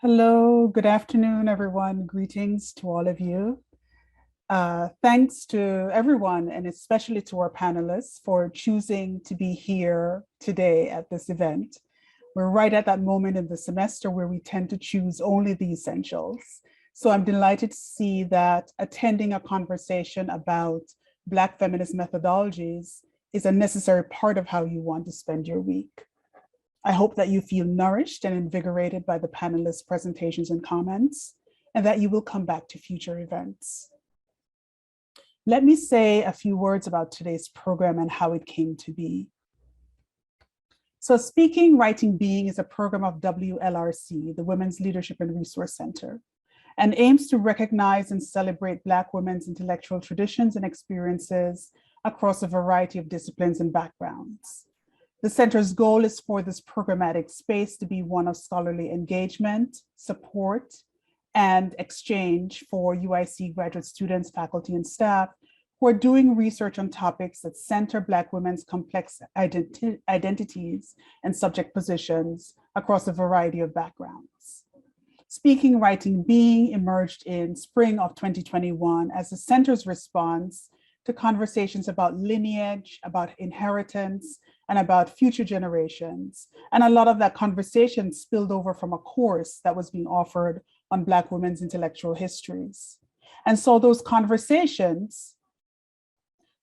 Hello, good afternoon, everyone. Greetings to all of you. Thanks to everyone, and especially to our panelists for choosing to be here today at this event. We're right at that moment in the semester where we tend to choose only the essentials. So I'm delighted to see that attending a conversation about Black feminist methodologies is a necessary part of how you want to spend your week. I hope that you feel nourished and invigorated by the panelists' presentations and comments, and that you will come back to future events. Let me say a few words about today's program and how it came to be. So Speaking, Writing, Being is a program of WLRC, the Women's Leadership and Resource Center, and aims to recognize and celebrate Black women's intellectual traditions and experiences across a variety of disciplines and backgrounds. The center's goal is for this programmatic space to be one of scholarly engagement, support, and exchange for UIC graduate students, faculty, and staff who are doing research on topics that center Black women's complex identities and subject positions across a variety of backgrounds. Speaking, Writing, Being emerged in spring of 2021 as the center's response to conversations about lineage, about inheritance, and about future generations. And a lot of that conversation spilled over from a course that was being offered on Black women's intellectual histories. And so those conversations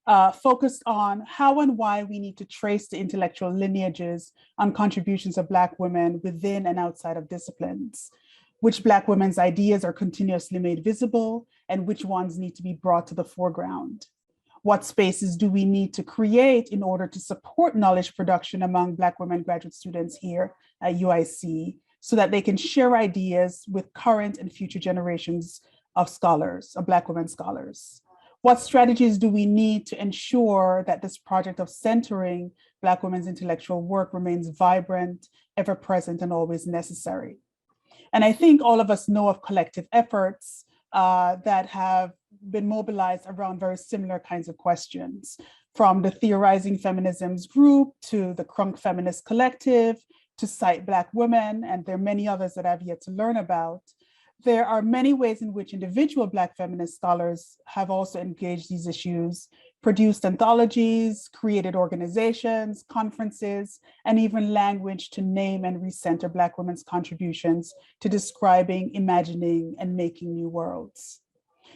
focused on how and why we need to trace the intellectual lineages and contributions of Black women within and outside of disciplines, which Black women's ideas are continuously made visible, and which ones need to be brought to the foreground. What spaces do we need to create in order to support knowledge production among Black women graduate students here at UIC so that they can share ideas with current and future generations of scholars, of Black women scholars? What strategies do we need to ensure that this project of centering Black women's intellectual work remains vibrant, ever present, and always necessary? And I think all of us know of collective efforts that have been mobilized around very similar kinds of questions, from the Theorizing Feminisms group to the Crunk Feminist Collective to Cite Black Women, and there are many others that I've yet to learn about. There are many ways in which individual Black feminist scholars have also engaged these issues, produced anthologies, created organizations, conferences, and even language to name and recenter Black women's contributions to describing, imagining, and making new worlds.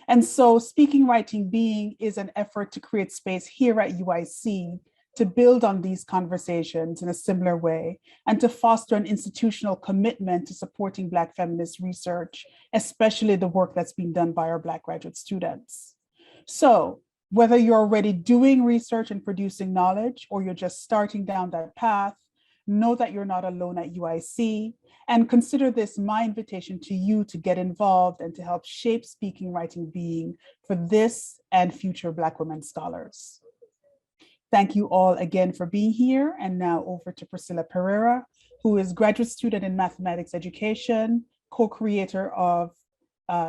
And so Speaking, Writing, Being is an effort to create space here at UIC to build on these conversations in a similar way and to foster an institutional commitment to supporting Black feminist research, especially the work that's being done by our Black graduate students. So whether you're already doing research and producing knowledge, or you're just starting down that path, know that you're not alone at UIC, and consider this my invitation to you to get involved and to help shape Speaking, Writing, Being for this and future Black women scholars. Thank you all again for being here. And now over to Priscilla Pereira, who is graduate student in mathematics education, co-creator of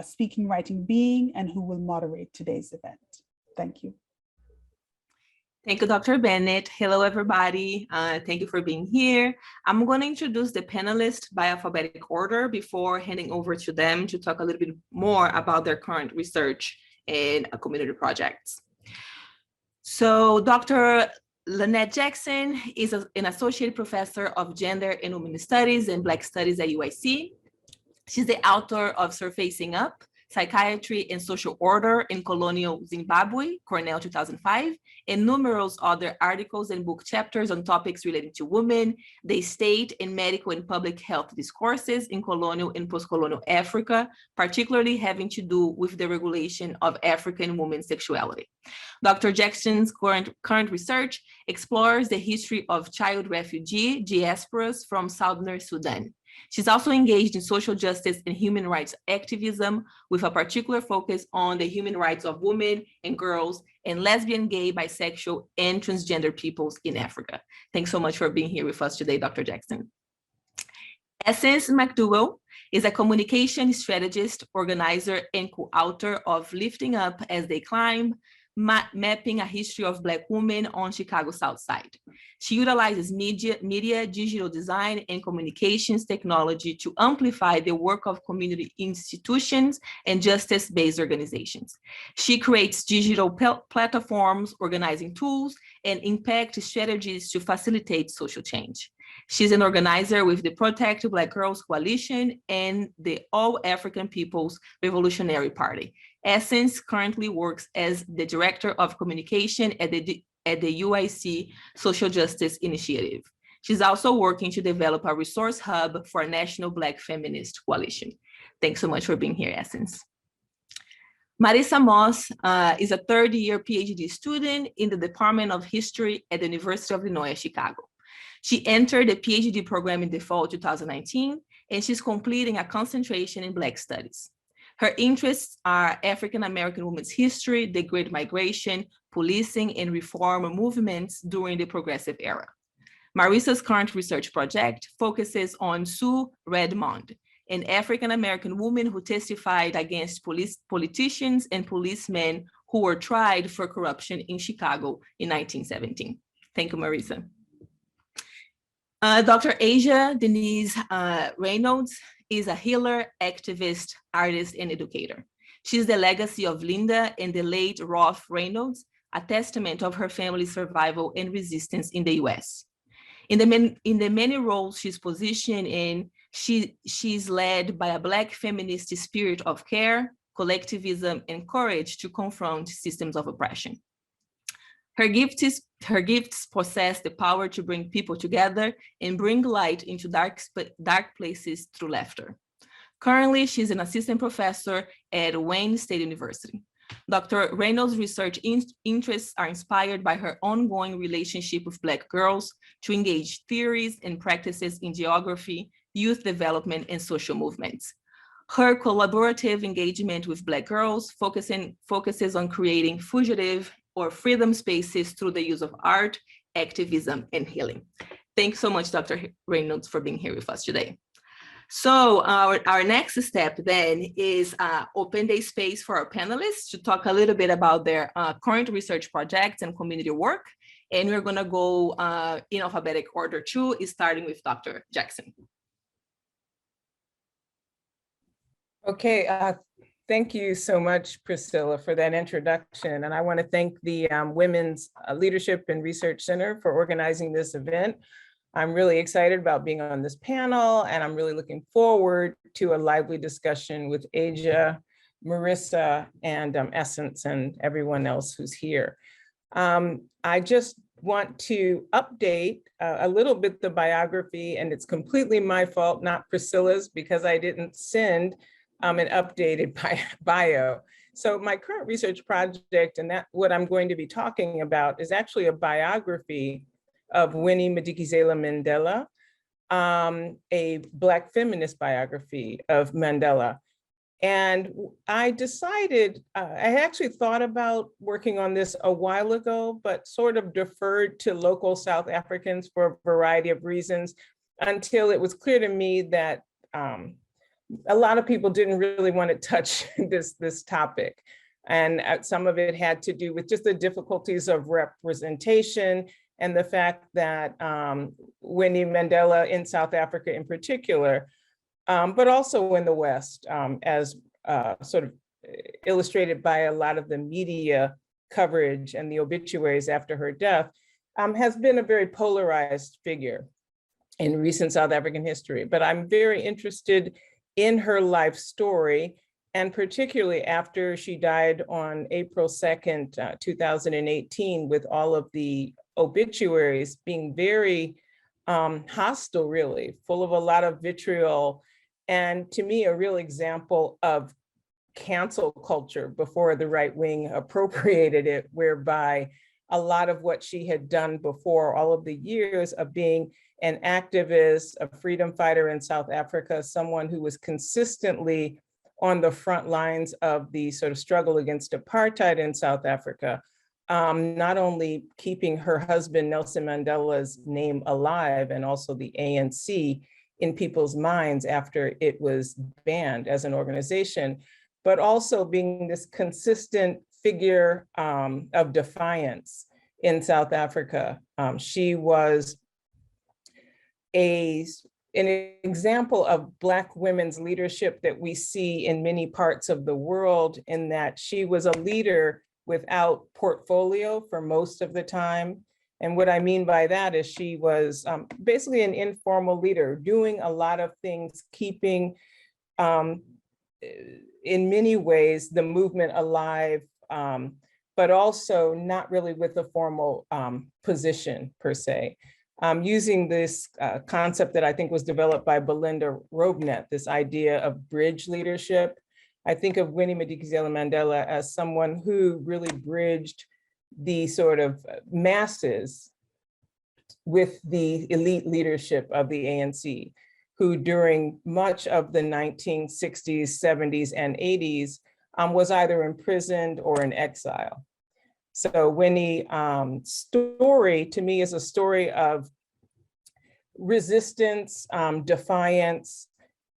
Speaking, Writing, Being, and who will moderate today's event. Thank you. Thank you, Dr. Bennett. Hello, everybody. Thank you for being here. I'm going to introduce the panelists by alphabetic order before handing over to them to talk a little bit more about their current research and community projects. So Dr. Lynette Jackson is an associate professor of gender and women's studies and Black studies at UIC. She's the author of Surfacing Up, Psychiatry and Social Order in Colonial Zimbabwe, Cornell 2005, and numerous other articles and book chapters on topics related to women, the state, and medical and public health discourses in colonial and post-colonial Africa, particularly having to do with the regulation of African women's sexuality. Dr. Jackson's current research explores the history of child refugee diasporas from Southern Sudan. She's also engaged in social justice and human rights activism with a particular focus on the human rights of women and girls and lesbian, gay, bisexual, and transgender peoples in Africa. Thanks so much for being here with us today, Dr. Jackson. Essence McDowell is a communication strategist, organizer, and co-author of Lifting Up as They Climb, mapping a history of Black women on Chicago's South Side. She utilizes media, digital design, and communications technology to amplify the work of community institutions and justice-based organizations. She creates digital platforms, organizing tools, and impact strategies to facilitate social change. She's an organizer with the Protect Black Girls Coalition and the All African People's Revolutionary Party. Essence currently works as the Director of Communication at the UIC Social Justice Initiative. She's also working to develop a resource hub for a national Black feminist coalition. Thanks so much for being here, Essence. Marissa Moss is a third-year PhD student in the Department of History at the University of Illinois, Chicago. She entered the PhD program in the fall 2019, and she's completing a concentration in Black studies. Her interests are African-American women's history, the Great Migration, policing, and reform movements during the Progressive Era. Marissa's current research project focuses on Sue Redmond, an African-American woman who testified against politicians and policemen who were tried for corruption in Chicago in 1917. Thank you, Marissa. Dr. Asia Denise Reynolds is a healer, activist, artist, and educator. She's the legacy of Linda and the late Rolf Reynolds, a testament of her family's survival and resistance in the US. In the many roles she's positioned in, she's led by a Black feminist spirit of care, collectivism, and courage to confront systems of oppression. Her gifts possess the power to bring people together and bring light into dark places through laughter. Currently, she's an assistant professor at Wayne State University. Dr. Reynolds' research interests are inspired by her ongoing relationship with Black girls to engage theories and practices in geography, youth development, and social movements. Her collaborative engagement with Black girls focuses on creating fugitive or freedom spaces through the use of art, activism, and healing. Thanks so much, Dr. Reynolds, for being here with us today. So our next step then is open the space for our panelists to talk a little bit about their current research projects and community work. And we're gonna go in alphabetic order too, starting with Dr. Jackson. Okay, thank you so much, Priscilla, for that introduction. And I want to thank the Women's Leadership and Research Center for organizing this event. I'm really excited about being on this panel, and I'm really looking forward to a lively discussion with Asia, Marissa, and Essence, and everyone else who's here. I just want to update a little bit the biography, and it's completely my fault, not Priscilla's, because I didn't send an updated bio. So my current research project, and that what I'm going to be talking about, is actually a biography of Winnie Madikizela Mandela, a Black feminist biography of Mandela. And I decided, I actually thought about working on this a while ago, but sort of deferred to local South Africans for a variety of reasons, until it was clear to me that a lot of people didn't really want to touch this topic. And some of it had to do with just the difficulties of representation and the fact that Winnie Mandela in South Africa in particular, but also in the West, as sort of illustrated by a lot of the media coverage and the obituaries after her death, has been a very polarized figure in recent South African history. But I'm very interested in her life story, and particularly after she died on April 2nd, 2018, with all of the obituaries being very hostile, really, full of a lot of vitriol, and to me, a real example of cancel culture before the right wing appropriated it, whereby a lot of what she had done before, all of the years of being an activist, a freedom fighter in South Africa, someone who was consistently on the front lines of the sort of struggle against apartheid in South Africa, not only keeping her husband Nelson Mandela's name alive and also the ANC in people's minds after it was banned as an organization, but also being this consistent figure of defiance in South Africa. She was an example of Black women's leadership that we see in many parts of the world, in that she was a leader without portfolio for most of the time. And what I mean by that is she was basically an informal leader, doing a lot of things, keeping, in many ways, the movement alive, but also not really with a formal position per se. Using this concept that I think was developed by Belinda Robnett, this idea of bridge leadership. I think of Winnie Madikizela Mandela as someone who really bridged the sort of masses with the elite leadership of the ANC, who during much of the 1960s, 70s, and 80s was either imprisoned or in exile. So Winnie's story to me is a story of resistance, defiance,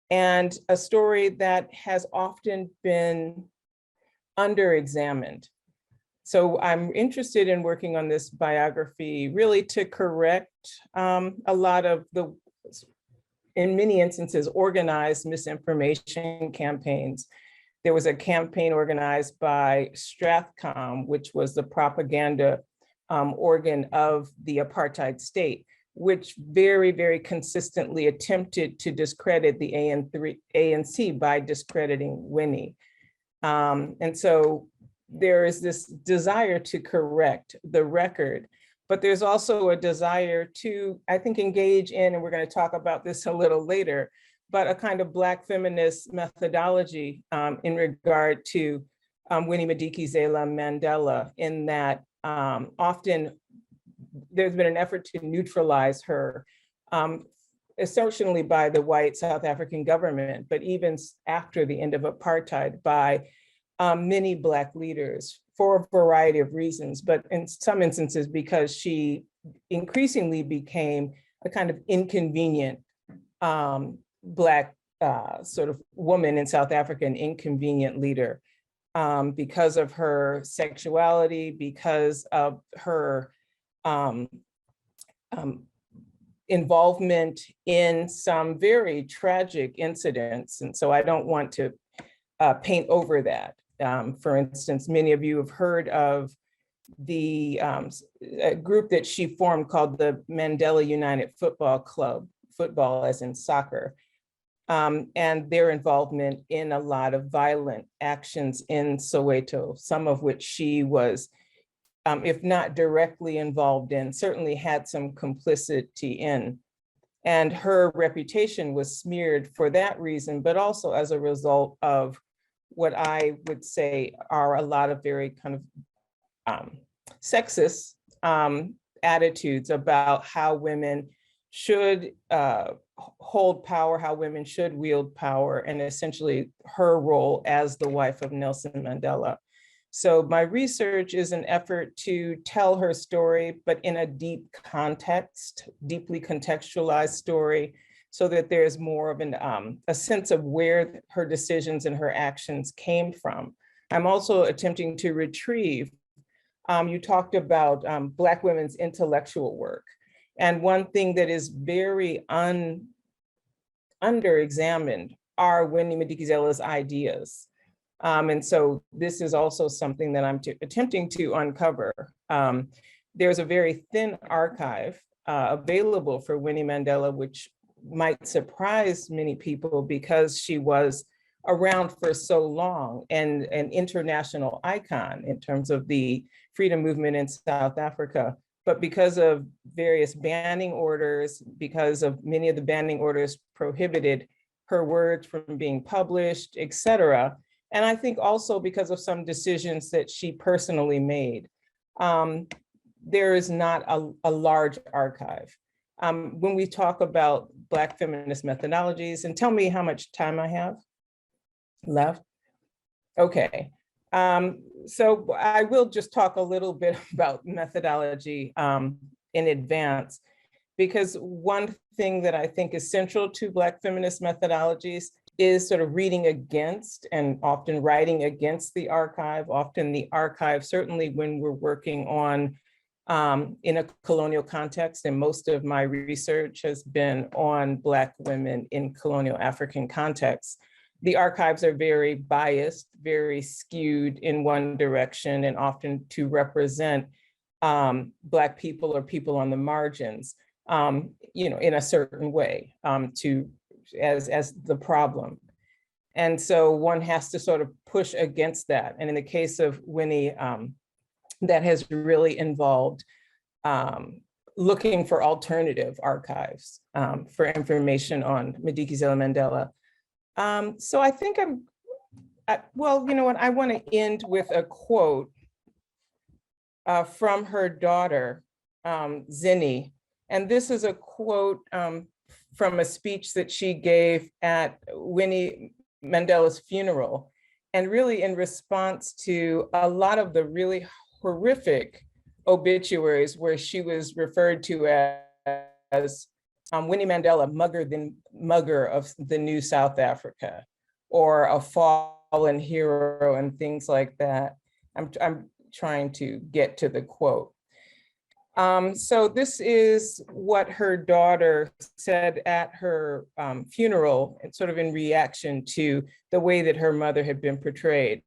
and a story that has often been under-examined. So I'm interested in working on this biography really to correct a lot of the, in many instances, organized misinformation campaigns. There was a campaign organized by Strathcom, which was the propaganda organ of the apartheid state, which very, very consistently attempted to discredit the ANC by discrediting Winnie. And so there is this desire to correct the record, but there's also a desire to, I think, engage in, and we're going to talk about this a little later, but a kind of Black feminist methodology in regard to Winnie Madikizela Mandela, in that often there's been an effort to neutralize her, essentially by the white South African government, but even after the end of apartheid by many Black leaders for a variety of reasons, but in some instances because she increasingly became a kind of inconvenient Black sort of woman in South Africa, an inconvenient leader, because of her sexuality, because of her involvement in some very tragic incidents. And so I don't want to paint over that. For instance, many of you have heard of the a group that she formed called the Mandela United Football Club, football as in soccer, and their involvement in a lot of violent actions in Soweto, some of which she was, if not directly involved in, certainly had some complicity in. And her reputation was smeared for that reason, but also as a result of what I would say are a lot of very kind of sexist attitudes about how women should hold power, how women should wield power, and essentially her role as the wife of Nelson Mandela. So my research is an effort to tell her story, but in a deep context, deeply contextualized story, so that there's more of a sense of where her decisions and her actions came from. I'm also attempting to retrieve, you talked about Black women's intellectual work. And one thing that is very under-examined are Winnie Madikizela's ideas. And so this is also something that I'm attempting to uncover. There's a very thin archive available for Winnie Mandela, which might surprise many people because she was around for so long and an international icon in terms of the freedom movement in South Africa. But because of various banning orders, because of many of the banning orders prohibited her words from being published, et cetera. And I think also because of some decisions that she personally made, there is not a large archive. When we talk about Black feminist methodologies, and tell me how much time I have left. Okay, so I will just talk a little bit about methodology in advance, because one thing that I think is central to Black feminist methodologies is sort of reading against and often writing against the archive. Often the archive, certainly when we're working on in a colonial context, and most of my research has been on Black women in colonial African contexts, the archives are very biased, very skewed in one direction, and often to represent Black people or people on the margins, in a certain way, as the problem. And so one has to sort of push against that. And in the case of Winnie, that has really involved looking for alternative archives for information on Madikizela Mandela. So I think well, you know what, I want to end with a quote from her daughter, Zinni. And this is a quote from a speech that she gave at Winnie Mandela's funeral, and really in response to a lot of the really horrific obituaries where she was referred to as Winnie Mandela, mugger of the new South Africa, or a fallen hero and things like that. I'm trying to get to the quote. So this is what her daughter said at her funeral, and sort of in reaction to the way that her mother had been portrayed.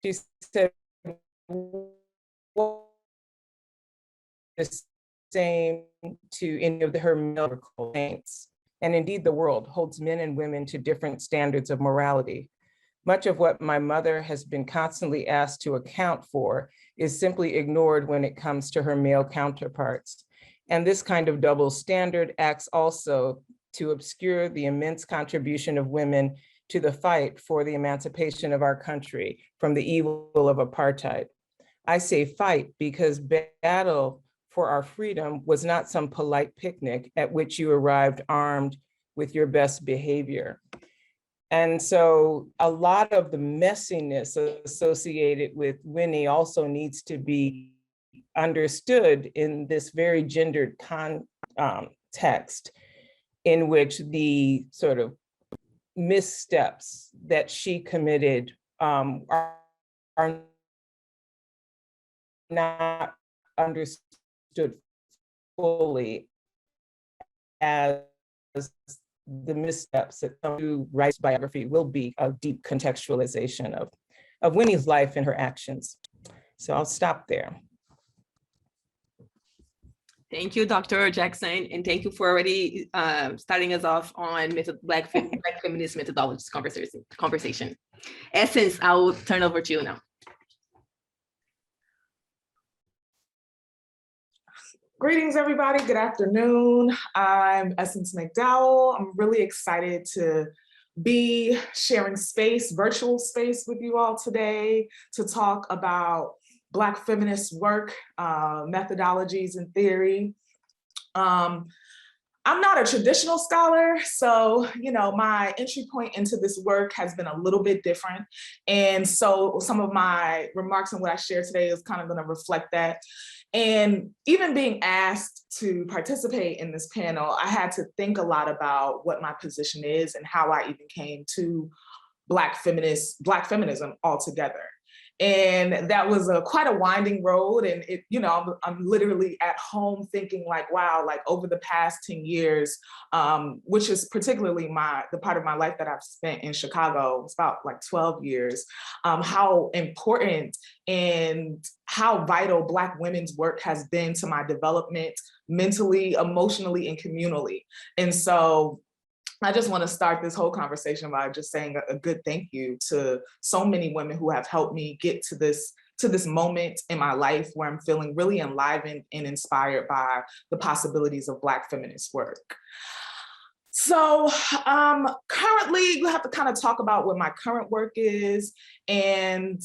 She said, "What the same to any of her male complaints, and indeed the world holds men and women to different standards of morality. Much of what my mother has been constantly asked to account for is simply ignored when it comes to her male counterparts. And this kind of double standard acts also to obscure the immense contribution of women to the fight for the emancipation of our country from the evil of apartheid. I say fight because battle for our freedom was not some polite picnic at which you arrived armed with your best behavior." And so a lot of the messiness associated with Winnie also needs to be understood in this very gendered context, in which the sort of missteps that she committed are not understood fully as the missteps that come through Wright's biography will be a deep contextualization of Winnie's life and her actions. So I'll stop there. Thank you, Dr. Jackson, and thank you for already starting us off on Black feminist methodologies conversation. Essence, I will turn over to you now. Greetings, everybody. Good afternoon. I'm Essence McDowell. I'm really excited to be sharing space, virtual space with you all today to talk about Black feminist work, methodologies, and theory. I'm not a traditional scholar, so my entry point into this work has been a little bit different. And so some of my remarks and what I share today is kind of going to reflect that. And even being asked to participate in this panel, I had to think a lot about what my position is and how I even came to Black feminism altogether. And that was quite a winding road. And I'm literally at home thinking like, wow, like over the past 10 years, which is particularly the part of my life that I've spent in Chicago, it's about like 12 years, how important and how vital Black women's work has been to my development mentally, emotionally, and communally. And so I just want to start this whole conversation by just saying a good thank you to so many women who have helped me get to this moment in my life where I'm feeling really enlivened and inspired by the possibilities of Black feminist work. So currently, we have to kind of talk about what my current work is. And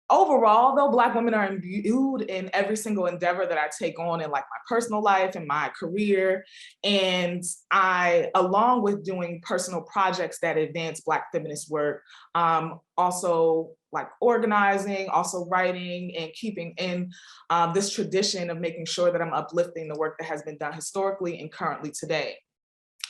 overall, though, Black women are imbued in every single endeavor that I take on in like my personal life and my career. And I, along with doing personal projects that advance Black feminist work, also like organizing, also writing, and keeping in this tradition of making sure that I'm uplifting the work that has been done historically and currently today.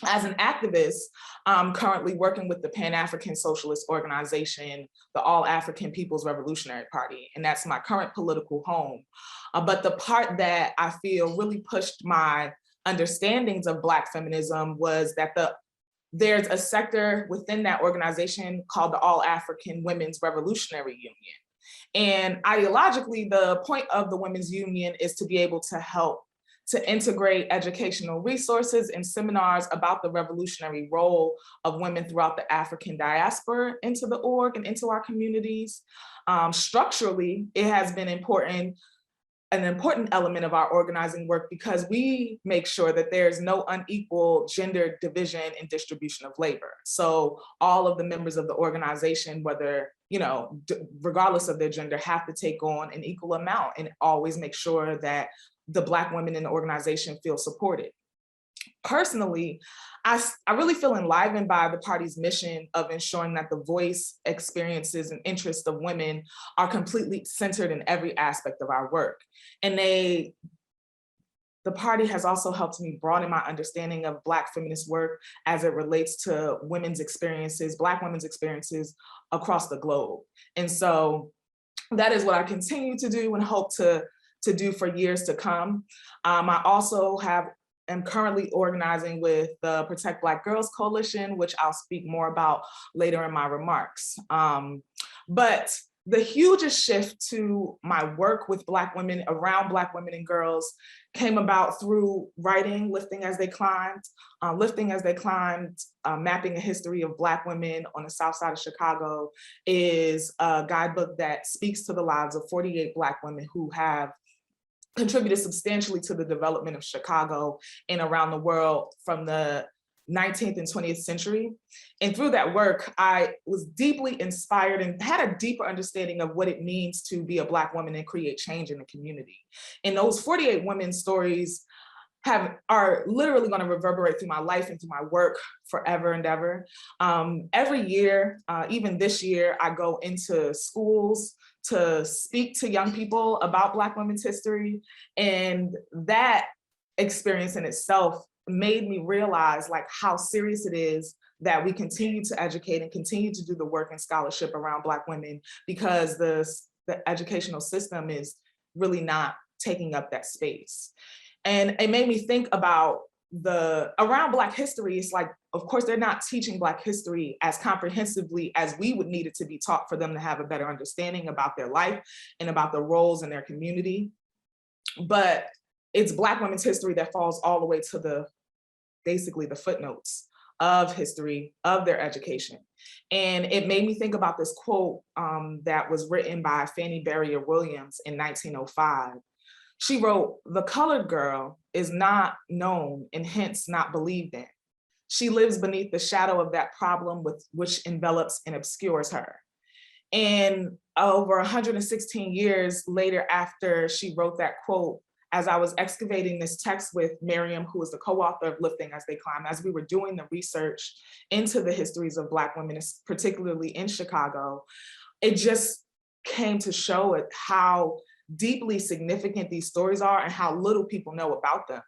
As an activist, I'm currently working with the Pan-African Socialist Organization, the All-African People's Revolutionary Party, and that's my current political home. But the part that I feel really pushed my understandings of Black feminism was that there's a sector within that organization called the All-African Women's Revolutionary Union. And ideologically, the point of the Women's Union is to be able to help to integrate educational resources and seminars about the revolutionary role of women throughout the African diaspora into the org and into our communities. Structurally, it has been an important element of our organizing work because we make sure that there's no unequal gender division and distribution of labor. So all of the members of the organization, whether, regardless of their gender, have to take on an equal amount and always make sure that the Black women in the organization feel supported. Personally, I really feel enlivened by the party's mission of ensuring that the voice, experiences, and interests of women are completely centered in every aspect of our work. And the party has also helped me broaden my understanding of Black feminist work as it relates to women's experiences, Black women's experiences across the globe. And so that is what I continue to do and hope to do for years to come. I also am currently organizing with the Protect Black Girls Coalition, which I'll speak more about later in my remarks. But the hugest shift to my work with Black women, around Black women and girls, came about through writing Lifting as They Climbed. Mapping a history of Black women on the South Side of Chicago is a guidebook that speaks to the lives of 48 Black women who have contributed substantially to the development of Chicago and around the world from the 19th and 20th century. And through that work, I was deeply inspired and had a deeper understanding of what it means to be a Black woman and create change in the community. And those 48 women's stories are literally going to reverberate through my life and through my work forever and ever. Every year, even this year, I go into schools to speak to young people about Black women's history. And that experience in itself made me realize how serious it is that we continue to educate and continue to do the work and scholarship around Black women, because the educational system is really not taking up that space. And it made me think about around Black history. It's of course, they're not teaching Black history as comprehensively as we would need it to be taught for them to have a better understanding about their life and about the roles in their community. But it's Black women's history that falls all the way to basically the footnotes of history, of their education. And it made me think about this quote that was written by Fannie Barrier Williams in 1905. She wrote, "The colored girl is not known and hence not believed in. She lives beneath the shadow of that problem which envelops and obscures her." And over 116 years later, after she wrote that quote, as I was excavating this text with Miriam, who was the co-author of Lifting as They Climb, as we were doing the research into the histories of Black women, particularly in Chicago, it just came to show it how deeply significant these stories are and how little people know about them.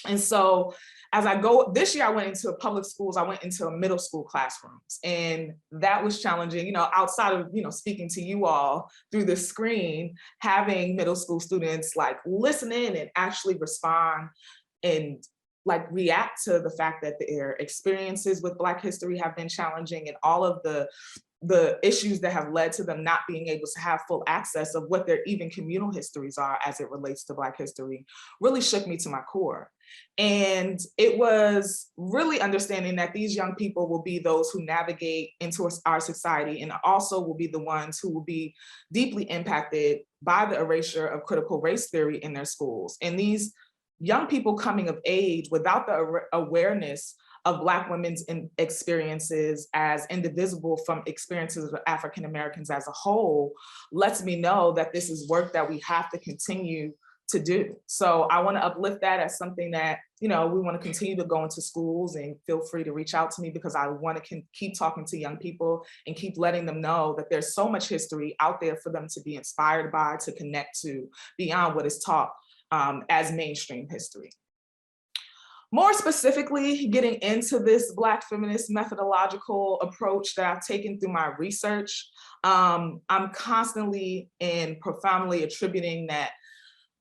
And so this year I went into public schools, I went into middle school classrooms, and that was challenging, outside of, speaking to you all through the screen, having middle school students listen in and actually respond and react to the fact that their experiences with Black history have been challenging, and all of the issues that have led to them not being able to have full access of what their even communal histories are as it relates to Black history really shook me to my core. And it was really understanding that these young people will be those who navigate into our society, and also will be the ones who will be deeply impacted by the erasure of critical race theory in their schools. And these young people coming of age without the awareness of Black women's experiences as indivisible from experiences of African Americans as a whole lets me know that this is work that we have to continue to do. So I want to uplift that as something that, we want to continue to go into schools, and feel free to reach out to me, because I want to keep talking to young people and keep letting them know that there's so much history out there for them to be inspired by, to connect to, beyond what is taught as mainstream history. More specifically, getting into this Black feminist methodological approach that I've taken through my research, I'm constantly and profoundly attributing that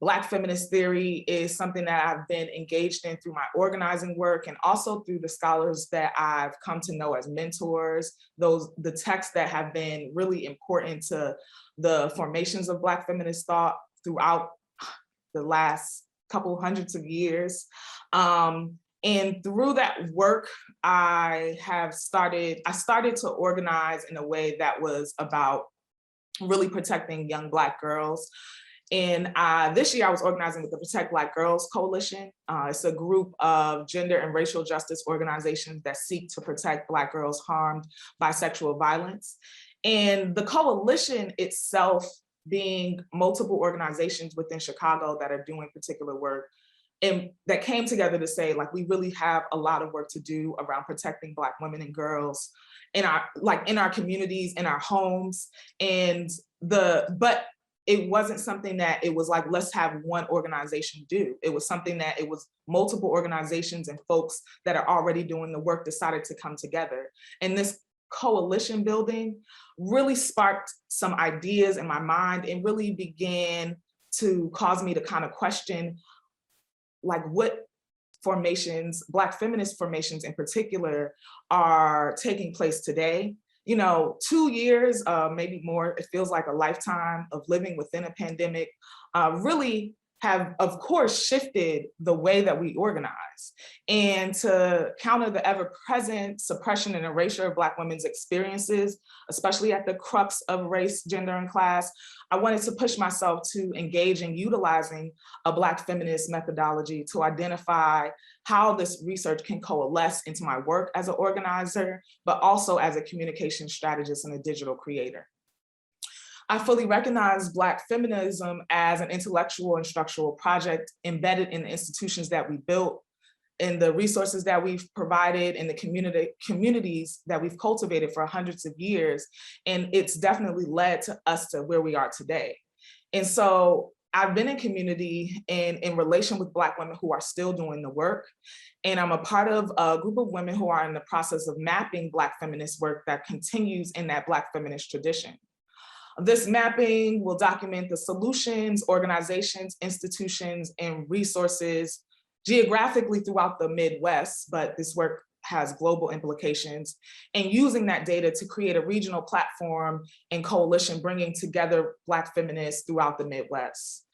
Black feminist theory is something that I've been engaged in through my organizing work, and also through the scholars that I've come to know as mentors, the texts that have been really important to the formations of Black feminist thought throughout the last couple hundreds of years. And through that work, I started to organize in a way that was about really protecting young Black girls. And this year I was organizing with the Protect Black Girls Coalition. It's a group of gender and racial justice organizations that seek to protect Black girls harmed by sexual violence. And the coalition itself, being multiple organizations within Chicago that are doing particular work, and that came together to say, like, we really have a lot of work to do around protecting Black women and girls in our communities, in our homes. But it wasn't something that it was like, let's have one organization do. It was something that it was multiple organizations and folks that are already doing the work decided to come together. And this coalition building really sparked some ideas in my mind, and really began to cause me to kind of question, like, what formations, Black feminist formations in particular, are taking place today. 2 years, maybe more, it feels like a lifetime of living within a pandemic, really have, of course, shifted the way that we organize. And to counter the ever-present suppression and erasure of Black women's experiences, especially at the crux of race, gender, and class, I wanted to push myself to engage in utilizing a Black feminist methodology to identify how this research can coalesce into my work as an organizer, but also as a communication strategist and a digital creator. I fully recognize Black feminism as an intellectual and structural project embedded in the institutions that we built, in the resources that we've provided, in the communities that we've cultivated for hundreds of years. And it's definitely led to us to where we are today. And so I've been in community and in relation with Black women who are still doing the work. And I'm a part of a group of women who are in the process of mapping Black feminist work that continues in that Black feminist tradition. This mapping will document the solutions, organizations, institutions, and resources geographically throughout the Midwest, but this work has global implications, and using that data to create a regional platform and coalition bringing together Black feminists throughout the Midwest.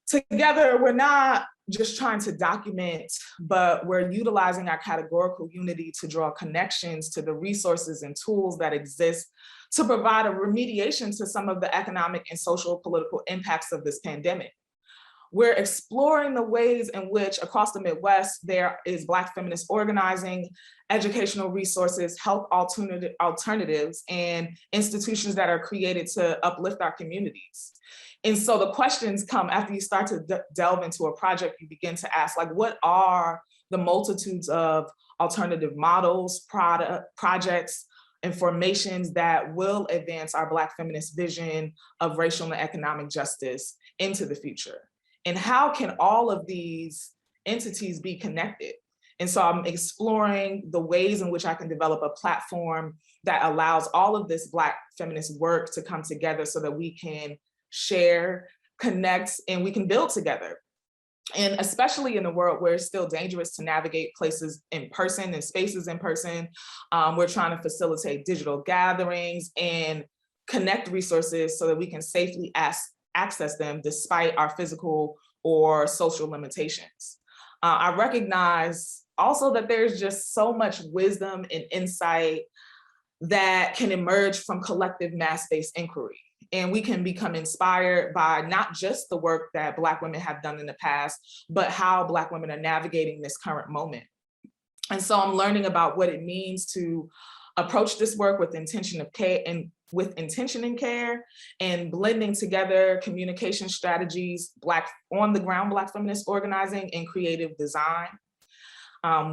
Together, we're not just trying to document, but we're utilizing our categorical unity to draw connections to the resources and tools that exist to provide a remediation to some of the economic and social political impacts of this pandemic. We're exploring the ways in which across the Midwest, there is Black feminist organizing, educational resources, health alternatives, and institutions that are created to uplift our communities. And so the questions come after you start to delve into a project, you begin to ask, like, what are the multitudes of alternative models, projects, and formations that will advance our Black feminist vision of racial and economic justice into the future? And how can all of these entities be connected? And so I'm exploring the ways in which I can develop a platform that allows all of this Black feminist work to come together so that we can share, connect, and we can build together. And especially in a world where it's still dangerous to navigate places in person and spaces in person, we're trying to facilitate digital gatherings and connect resources so that we can safely access them despite our physical or social limitations. I recognize also that there's just so much wisdom and insight that can emerge from collective mass-based inquiry. And we can become inspired by not just the work that Black women have done in the past, but how Black women are navigating this current moment. And so I'm learning about what it means to approach this work with intention of care and with intention and care, and blending together communication strategies, on the ground Black feminist organizing, and creative design.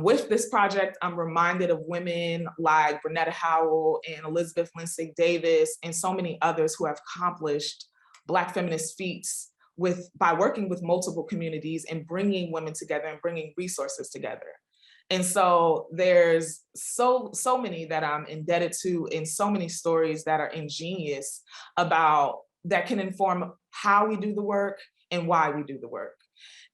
With this project, I'm reminded of women like Bernetta Howell and Elizabeth Lindsay Davis and so many others who have accomplished Black feminist feats by working with multiple communities and bringing women together and bringing resources together. And so there's so many that I'm indebted to, and so many stories that are ingenious that can inform how we do the work and why we do the work.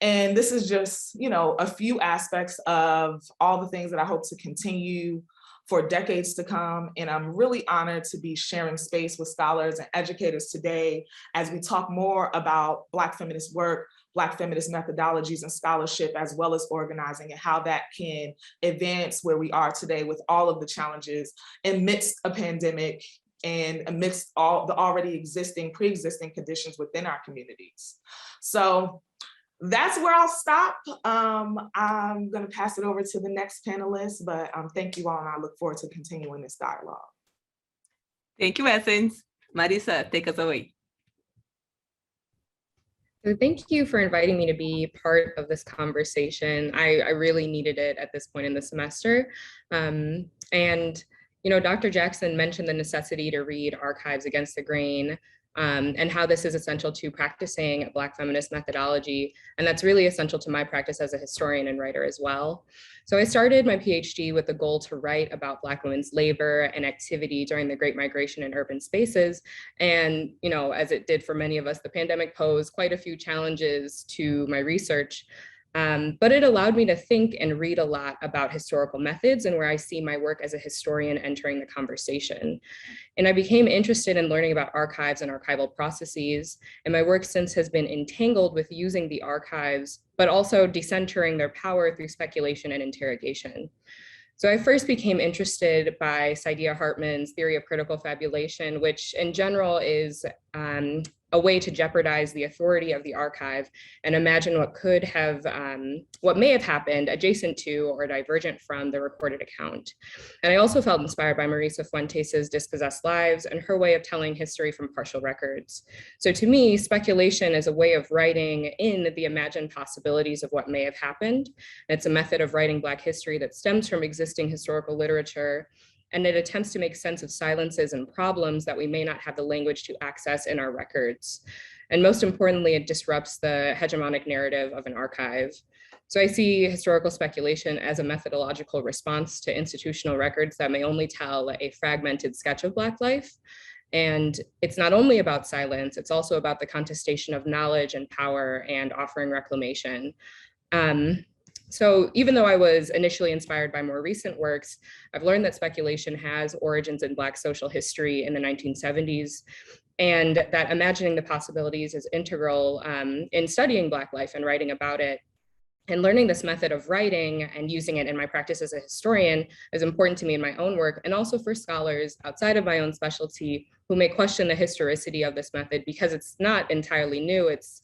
And this is just, a few aspects of all the things that I hope to continue for decades to come. And I'm really honored to be sharing space with scholars and educators today as we talk more about Black feminist work, Black feminist methodologies and scholarship, as well as organizing, and how that can advance where we are today with all of the challenges amidst a pandemic and amidst all the already pre-existing conditions within our communities. So that's where I'll stop. I'm going to pass it over to the next panelist, but thank you all, and I look forward to continuing this dialogue. Thank you, Essence. Marisa, take us away. So thank you for inviting me to be part of this conversation. I really needed it at this point in the semester. Dr. Jackson mentioned the necessity to read archives against the grain, and how this is essential to practicing Black feminist methodology. And that's really essential to my practice as a historian and writer as well. So I started my PhD with the goal to write about Black women's labor and activity during the Great Migration in urban spaces. And, as it did for many of us, the pandemic posed quite a few challenges to my research. But it allowed me to think and read a lot about historical methods and where I see my work as a historian entering the conversation. And I became interested in learning about archives and archival processes, and my work since has been entangled with using the archives, but also decentering their power through speculation and interrogation. So I first became interested by Saidiya Hartman's theory of critical fabulation, which in general is a way to jeopardize the authority of the archive and imagine what may have happened adjacent to or divergent from the recorded account. And I also felt inspired by Marisa Fuentes' Dispossessed Lives and her way of telling history from partial records. So to me, speculation is a way of writing in the imagined possibilities of what may have happened. It's a method of writing Black history that stems from existing historical literature, and it attempts to make sense of silences and problems that we may not have the language to access in our records. And most importantly, it disrupts the hegemonic narrative of an archive. So I see historical speculation as a methodological response to institutional records that may only tell a fragmented sketch of Black life. And it's not only about silence, it's also about the contestation of knowledge and power and offering reclamation. So even though I was initially inspired by more recent works, I've learned that speculation has origins in Black social history in the 1970s, and that imagining the possibilities is integral in studying Black life and writing about it. And learning this method of writing and using it in my practice as a historian is important to me in my own work, and also for scholars outside of my own specialty who may question the historicity of this method because it's not entirely new. It's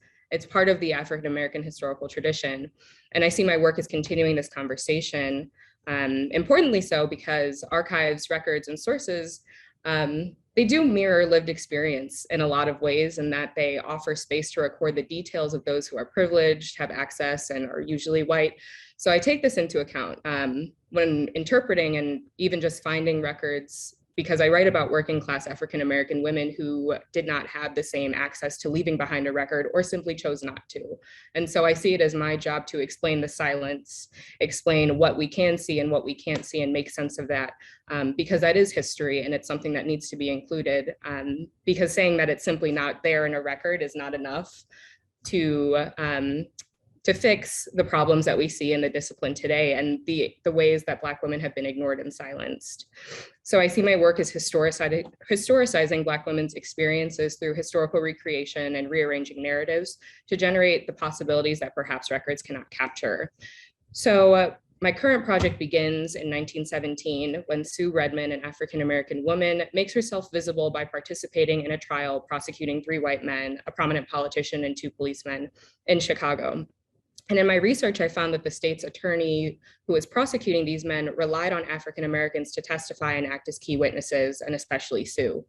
part of the African-American historical tradition. And I see my work as continuing this conversation, importantly so because archives, records, and sources, they do mirror lived experience in a lot of ways, in that they offer space to record the details of those who are privileged, have access, and are usually white. So I take this into account when interpreting and even just finding records, because I write about working class African-American women who did not have the same access to leaving behind a record or simply chose not to. And so I see it as my job to explain the silence, explain what we can see and what we can't see, and make sense of that, because that is history and it's something that needs to be included, because saying that it's simply not there in a record is not enough to fix the problems that we see in the discipline today and the ways that Black women have been ignored and silenced. So I see my work as historicizing Black women's experiences through historical recreation and rearranging narratives to generate the possibilities that perhaps records cannot capture. So my current project begins in 1917 when Sue Redman, an African-American woman, makes herself visible by participating in a trial prosecuting 3 white men, a prominent politician, and 2 policemen in Chicago. And in my research, I found that the state's attorney who was prosecuting these men relied on African Americans to testify and act as key witnesses, and especially Sue.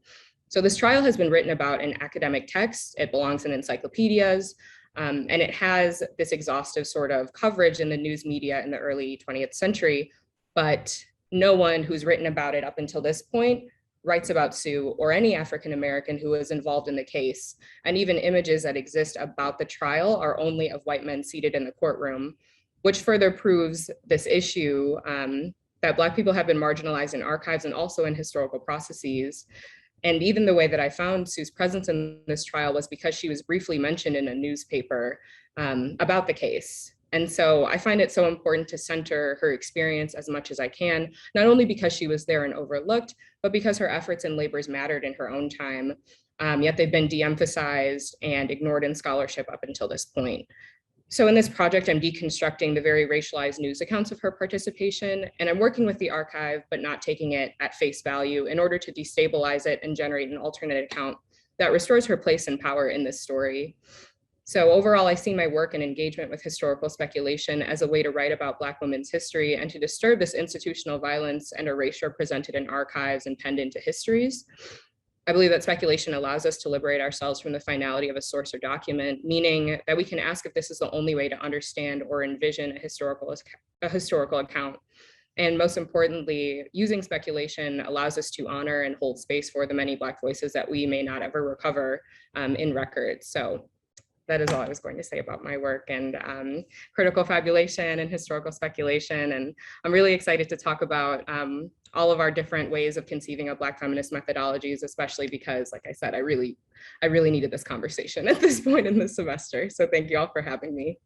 So this trial has been written about in academic texts. It belongs in encyclopedias, and it has this exhaustive sort of coverage in the news media in the early 20th century, but no one who's written about it up until this point writes about Sue or any African-American who was involved in the case. And even images that exist about the trial are only of white men seated in the courtroom, which further proves this issue that Black people have been marginalized in archives and also in historical processes. And even the way that I found Sue's presence in this trial was because she was briefly mentioned in a newspaper about the case. And so I find it so important to center her experience as much as I can, not only because she was there and overlooked, but because her efforts and labors mattered in her own time, yet they've been de-emphasized and ignored in scholarship up until this point. So in this project, I'm deconstructing the very racialized news accounts of her participation, and I'm working with the archive, but not taking it at face value in order to destabilize it and generate an alternate account that restores her place and power in this story. So overall, I see my work and engagement with historical speculation as a way to write about Black women's history and to disturb this institutional violence and erasure presented in archives and penned into histories. I believe that speculation allows us to liberate ourselves from the finality of a source or document, meaning that we can ask if this is the only way to understand or envision a historical account. And most importantly, using speculation allows us to honor and hold space for the many Black voices that we may not ever recover in records. So that is all I was going to say about my work and critical fabulation and historical speculation. And I'm really excited to talk about all of our different ways of conceiving of Black feminist methodologies, especially because, like I said, I really needed this conversation at this point in the semester. So thank you all for having me.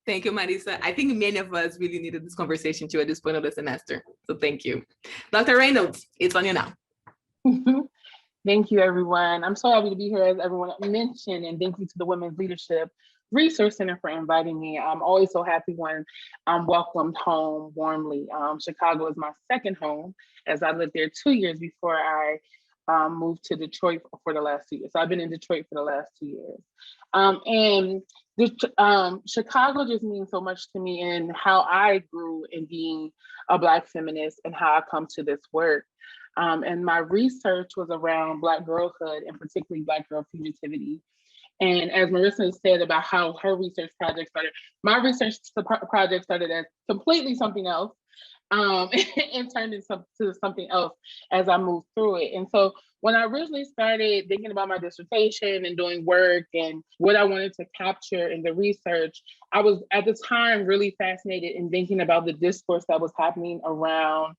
Thank you, Marisa. I think many of us really needed this conversation too at this point of the semester. So thank you. Dr. Reynolds, it's on you now. Thank you, everyone. I'm so happy to be here, as everyone mentioned, and thank you to the Women's Leadership Research Center for inviting me. I'm always so happy when I'm welcomed home warmly. Chicago is my second home, as I lived there 2 years before I moved to Detroit for the last 2 years. So I've been in Detroit for the last 2 years. Chicago just means so much to me in how I grew in being a Black feminist and how I come to this work. And my research was around Black girlhood and particularly Black girl fugitivity. And as Marisa said about how her research project started, my research project started as completely something else and turned into something else as I moved through it. And so when I originally started thinking about my dissertation and doing work and what I wanted to capture in the research, I was at the time really fascinated in thinking about the discourse that was happening around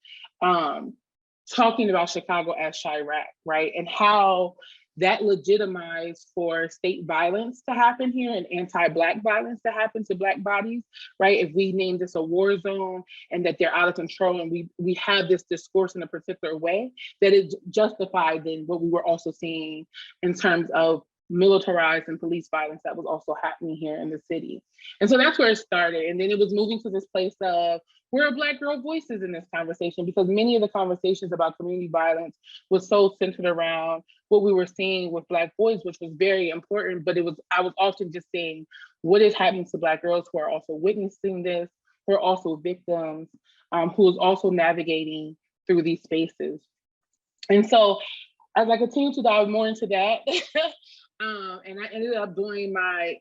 talking about Chicago as Chirac, right? And how that legitimized for state violence to happen here and anti-Black violence to happen to Black bodies, right? If we name this a war zone and that they're out of control and we have this discourse in a particular way, that is justified in what we were also seeing in terms of militarized and police violence that was also happening here in the city. And so that's where it started. And then it was moving to this place of, where are Black girl voices in this conversation? Because many of the conversations about community violence was so centered around what we were seeing with Black boys, which was very important, but I was often just saying, what is happening to Black girls who are also witnessing this, who are also victims, who is also navigating through these spaces. And so as I continued to dive more into that, and I ended up doing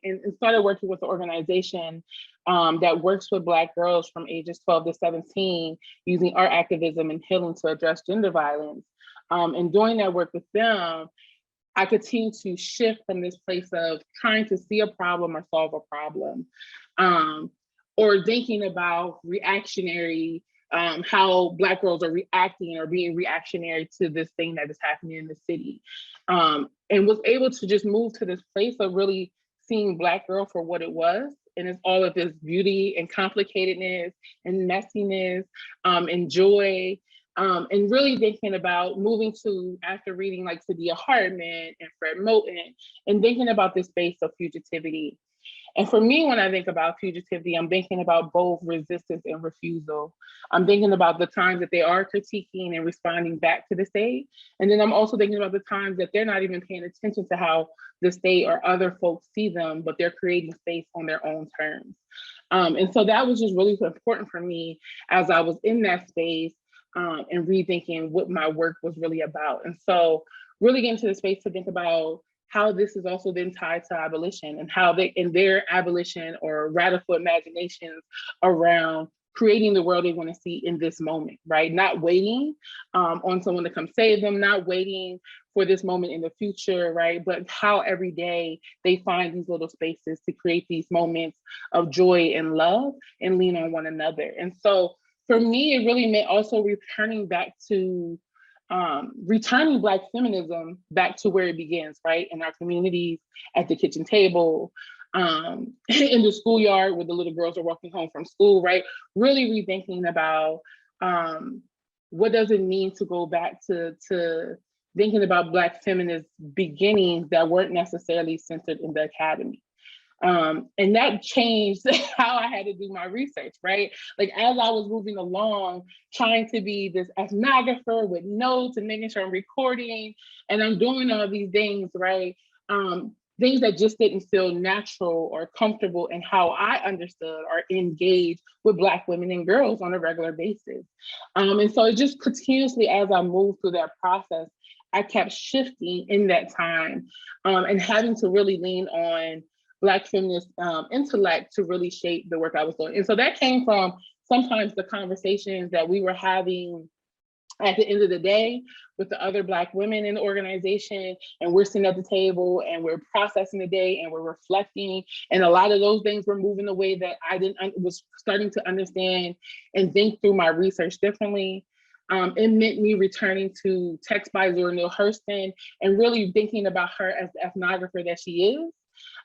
and started working with an organization that works with Black girls from ages 12 to 17 using art activism and healing to address gender violence. And doing that work with them, I continue to shift from this place of trying to see a problem or solve a problem, or thinking about reactionary, how Black girls are reacting or being reactionary to this thing that is happening in the city. And was able to just move to this place of really seeing Black girl for what it was. And it's all of this beauty and complicatedness and messiness and joy. And really thinking about moving to, after reading like Saidiya Hartman and Fred Moten, and thinking about this space of fugitivity. And for me, when I think about fugitivity, I'm thinking about both resistance and refusal. I'm thinking about the times that they are critiquing and responding back to the state. And then I'm also thinking about the times that they're not even paying attention to how the state or other folks see them, but they're creating space on their own terms. And so that was just really important for me as I was in that space, and rethinking what my work was really about. And so really getting to the space to think about how this is also then tied to abolition and how they, in their abolition or radical imaginations around creating the world they want to see in this moment, right? Not waiting on someone to come save them, not waiting for this moment in the future, right? But how every day they find these little spaces to create these moments of joy and love and lean on one another. And so for me, it really meant also returning back to returning Black feminism back to where it begins, right? In our communities, at the kitchen table, in the schoolyard where the little girls are walking home from school, right? Really rethinking about what does it mean to go back to thinking about Black feminist beginnings that weren't necessarily centered in the academy. And that changed how I had to do my research, right? Like as I was moving along, trying to be this ethnographer with notes and making sure I'm recording and I'm doing all these things, right? Things that just didn't feel natural or comfortable in how I understood or engaged with Black women and girls on a regular basis. And so it just continuously, as I moved through that process, I kept shifting in that time and having to really lean on Black feminist intellect to really shape the work I was doing. And so that came from sometimes the conversations that we were having at the end of the day with the other Black women in the organization, and we're sitting at the table and we're processing the day and we're reflecting. And a lot of those things were moving the way that I was starting to understand and think through my research differently. It meant me returning to texts by Zora Neale Hurston and really thinking about her as the ethnographer that she is.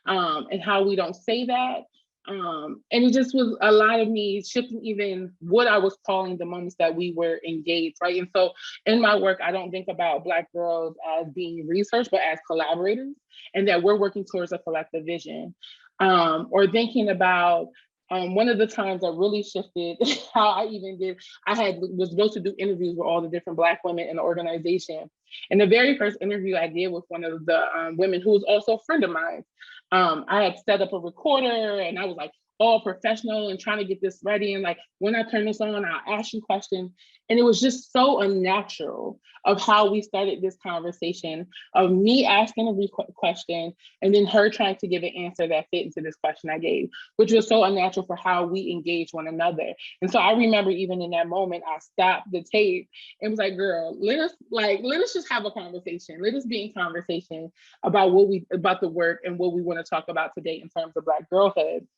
And how we don't say that. And it just was a lot of me shifting even what I was calling the moments that we were engaged, right? And so in my work, I don't think about Black girls as being research, but as collaborators, and that we're working towards a collective vision. Or thinking about one of the times that really shifted how I even did, was supposed to do interviews with all the different Black women in the organization. And the very first interview I did with one of the women who was also a friend of mine, I had set up a recorder and I was like all professional and trying to get this ready. And like, when I turn this on, I'll ask you questions. And it was just so unnatural of how we started this conversation of me asking a question and then her trying to give an answer that fit into this question I gave, which was so unnatural for how we engage one another. And so I remember even in that moment, I stopped the tape and was like, girl, let us just have a conversation. Let us be in conversation about about the work and what we want to talk about today in terms of Black girlhood.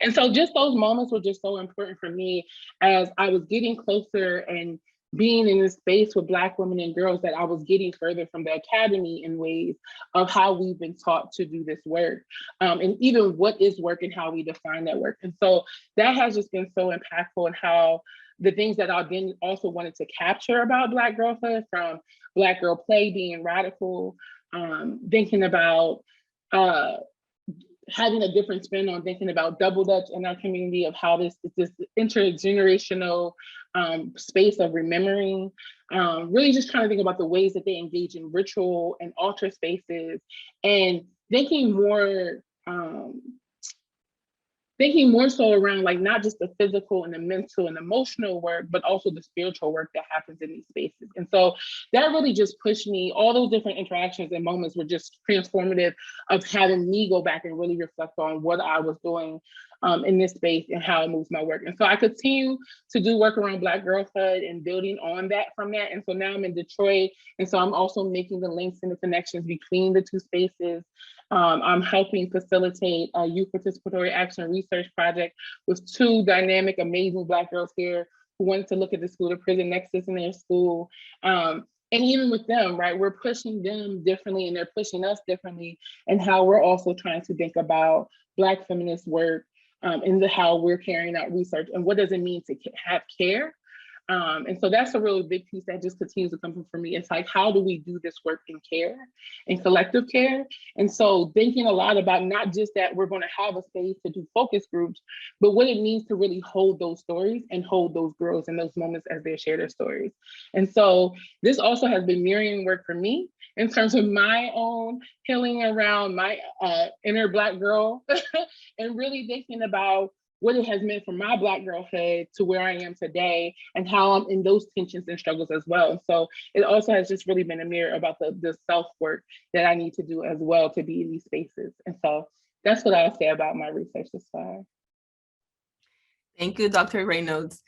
And so just those moments were just so important for me as I was getting closer and being in this space with Black women and girls, that I was getting further from the academy in ways of how we've been taught to do this work, and even what is work and how we define that work. And so that has just been so impactful in how the things that I then also wanted to capture about Black girlhood, from Black girl play being radical, thinking about having a different spin on thinking about double dutch in our community, of how this intergenerational space of remembering, really just trying to think about the ways that they engage in ritual and altar spaces, and thinking more so around like not just the physical and the mental and emotional work, but also the spiritual work that happens in these spaces. And so that really just pushed me. All those different interactions and moments were just transformative of having me go back and really reflect on what I was doing in this space and how it moves my work. And so I continue to do work around Black girlhood and building on that from that. And so now I'm in Detroit. And so I'm also making the links and the connections between the two spaces. I'm helping facilitate a youth participatory action research project with two dynamic, amazing Black girls here who wanted to look at the school to prison nexus in their school. And even with them, right, we're pushing them differently and they're pushing us differently, and how we're also trying to think about Black feminist work and how we're carrying out research and what does it mean to have care. And so that's a really big piece that just continues to come from for me. It's like, how do we do this work in care, in collective care? And so thinking a lot about not just that we're going to have a space to do focus groups, but what it means to really hold those stories and hold those girls in those moments as they share their stories. And so this also has been mirroring work for me in terms of my own healing around my inner Black girl and really thinking about what it has meant for my Black girlhood to where I am today, and how I'm in those tensions and struggles as well. So it also has just really been a mirror about the self-work that I need to do as well to be in these spaces. And so that's what I'll say about my research this far. Thank you, Dr. Reynolds.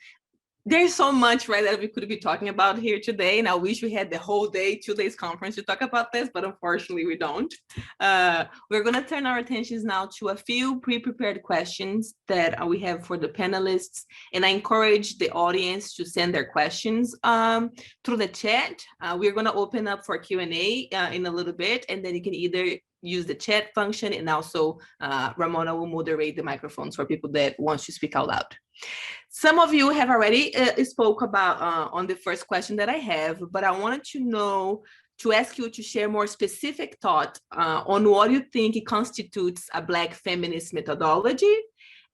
There's so much, right, that we could be talking about here today, and I wish we had the whole day, 2 days conference to talk about this, but unfortunately we don't. We're going to turn our attentions now to a few pre-prepared questions that we have for the panelists, and I encourage the audience to send their questions through the chat. We're going to open up for Q&A in a little bit, and then you can either use the chat function, and also Ramona will moderate the microphones for people that want to speak out loud. Some of you have already spoke about on the first question that I have, but I wanted to ask you to share more specific thought on what you think constitutes a Black feminist methodology,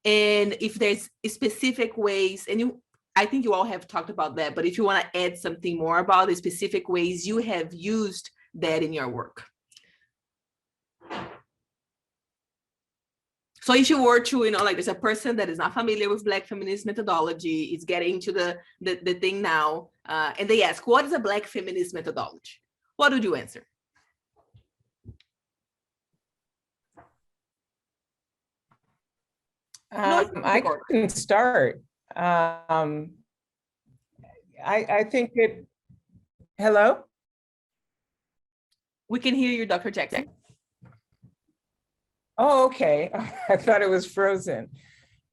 and if there's specific ways, and I think you all have talked about that, but if you want to add something more about the specific ways you have used that in your work. So if you were to, like there's a person that is not familiar with Black feminist methodology, is getting to the thing now, and they ask, what is a Black feminist methodology? What would you answer? I can start. I think it, hello? We can hear you, Dr. Jackson. Oh, okay. I thought it was frozen.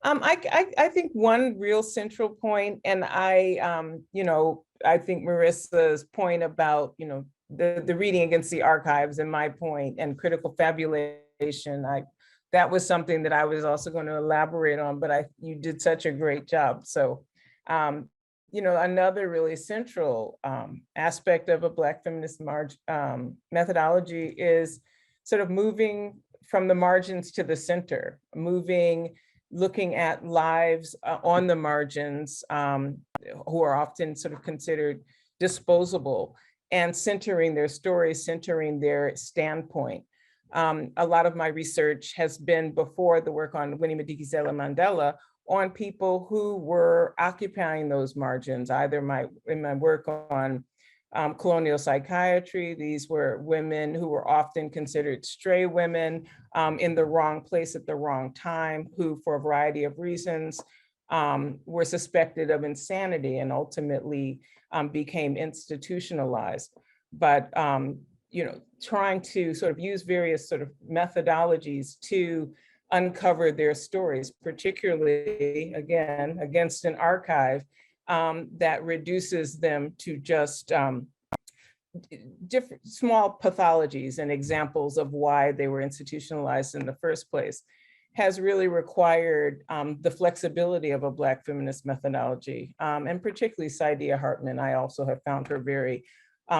I think one real central point, and I think Marissa's point about, the reading against the archives and my point and critical fabulation, that was something that I was also going to elaborate on, but you did such a great job. So, another really central aspect of a Black feminist methodology is sort of moving from the margins to the center, looking at lives on the margins who are often sort of considered disposable, and centering their stories, centering their standpoint. A lot of my research has been, before the work on Winnie Madikizela Mandela, on people who were occupying those margins, either in my work on colonial psychiatry. These were women who were often considered stray women, in the wrong place at the wrong time, who for a variety of reasons were suspected of insanity and ultimately became institutionalized. But trying to sort of use various sort of methodologies to uncover their stories, particularly, again, against an archive that reduces them to just different small pathologies and examples of why they were institutionalized in the first place, has really required the flexibility of a Black feminist methodology. And particularly Saidiya Hartman, I also have found her very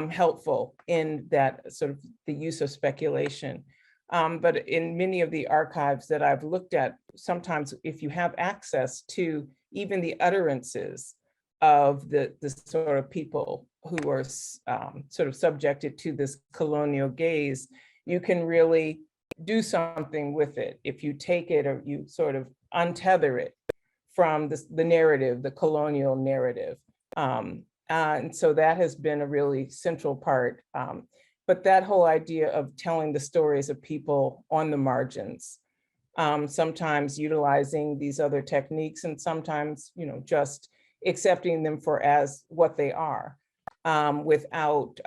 helpful in that sort of the use of speculation. But in many of the archives that I've looked at, sometimes if you have access to even the utterances of the sort of people who are sort of subjected to this colonial gaze, you can really do something with it if you take it, or you sort of untether it from the narrative, the colonial narrative. And so that has been a really central part. But that whole idea of telling the stories of people on the margins, sometimes utilizing these other techniques, and sometimes, just accepting them for as what they are, without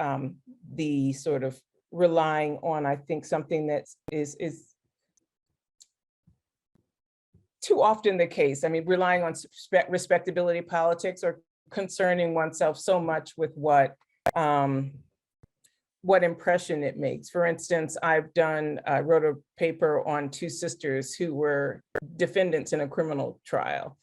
the sort of relying on, I think, something that is too often the case. I mean, relying on respectability politics, or concerning oneself so much with what impression it makes. For instance, I wrote a paper on two sisters who were defendants in a criminal trial,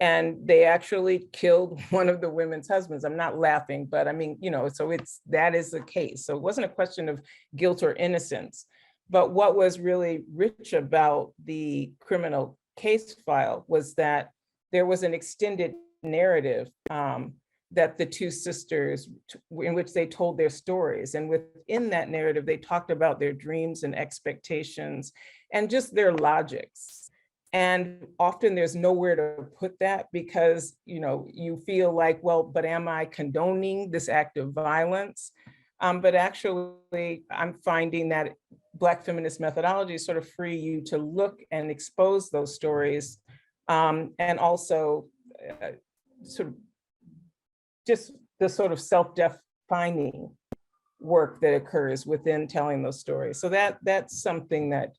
and they actually killed one of the women's husbands. I'm not laughing, but I mean, so that is the case. So it wasn't a question of guilt or innocence, but what was really rich about the criminal case file was that there was an extended narrative that the two sisters, in which they told their stories. And within that narrative, they talked about their dreams and expectations and just their logics. And often there's nowhere to put that because, you feel like, well, but am I condoning this act of violence? But actually, I'm finding that Black feminist methodologies sort of free you to look and expose those stories, and also sort of just the sort of self-defining work that occurs within telling those stories. So that's something that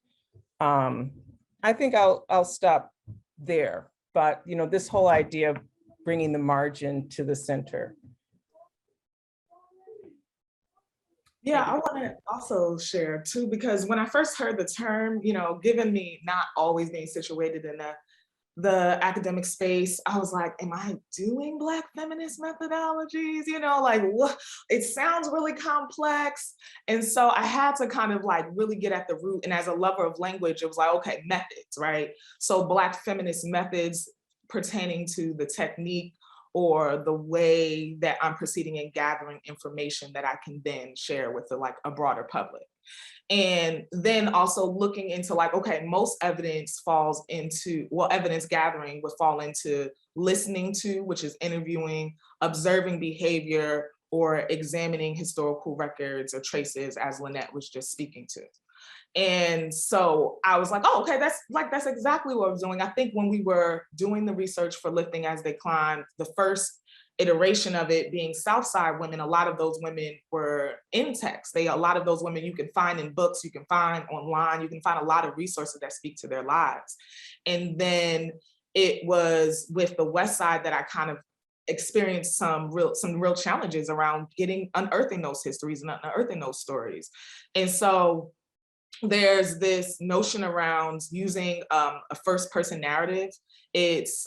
I think I'll stop there. But this whole idea of bringing the margin to the center. Yeah, I want to also share too, because when I first heard the term, given me not always being situated in the academic space, I was like, am I doing Black feminist methodologies? Like what? It sounds really complex. And so I had to kind of like really get at the root. And as a lover of language, it was like, okay, methods, right? So Black feminist methods pertaining to the technique or the way that I'm proceeding in gathering information that I can then share with a broader public. And then also looking into like, okay, most evidence falls into, evidence gathering would fall into listening to, which is interviewing, observing behavior, or examining historical records or traces, as Lynette was just speaking to. And so I was like, oh, okay, that's exactly what I was doing. I think when we were doing the research for Lifting as They Climb, the first iteration of it being Southside women, a lot of those women were in text. A lot of those women you can find in books, you can find online, you can find a lot of resources that speak to their lives. And then it was with the West Side that I kind of experienced some real challenges around unearthing those histories and unearthing those stories. And so there's this notion around using a first person narrative. It's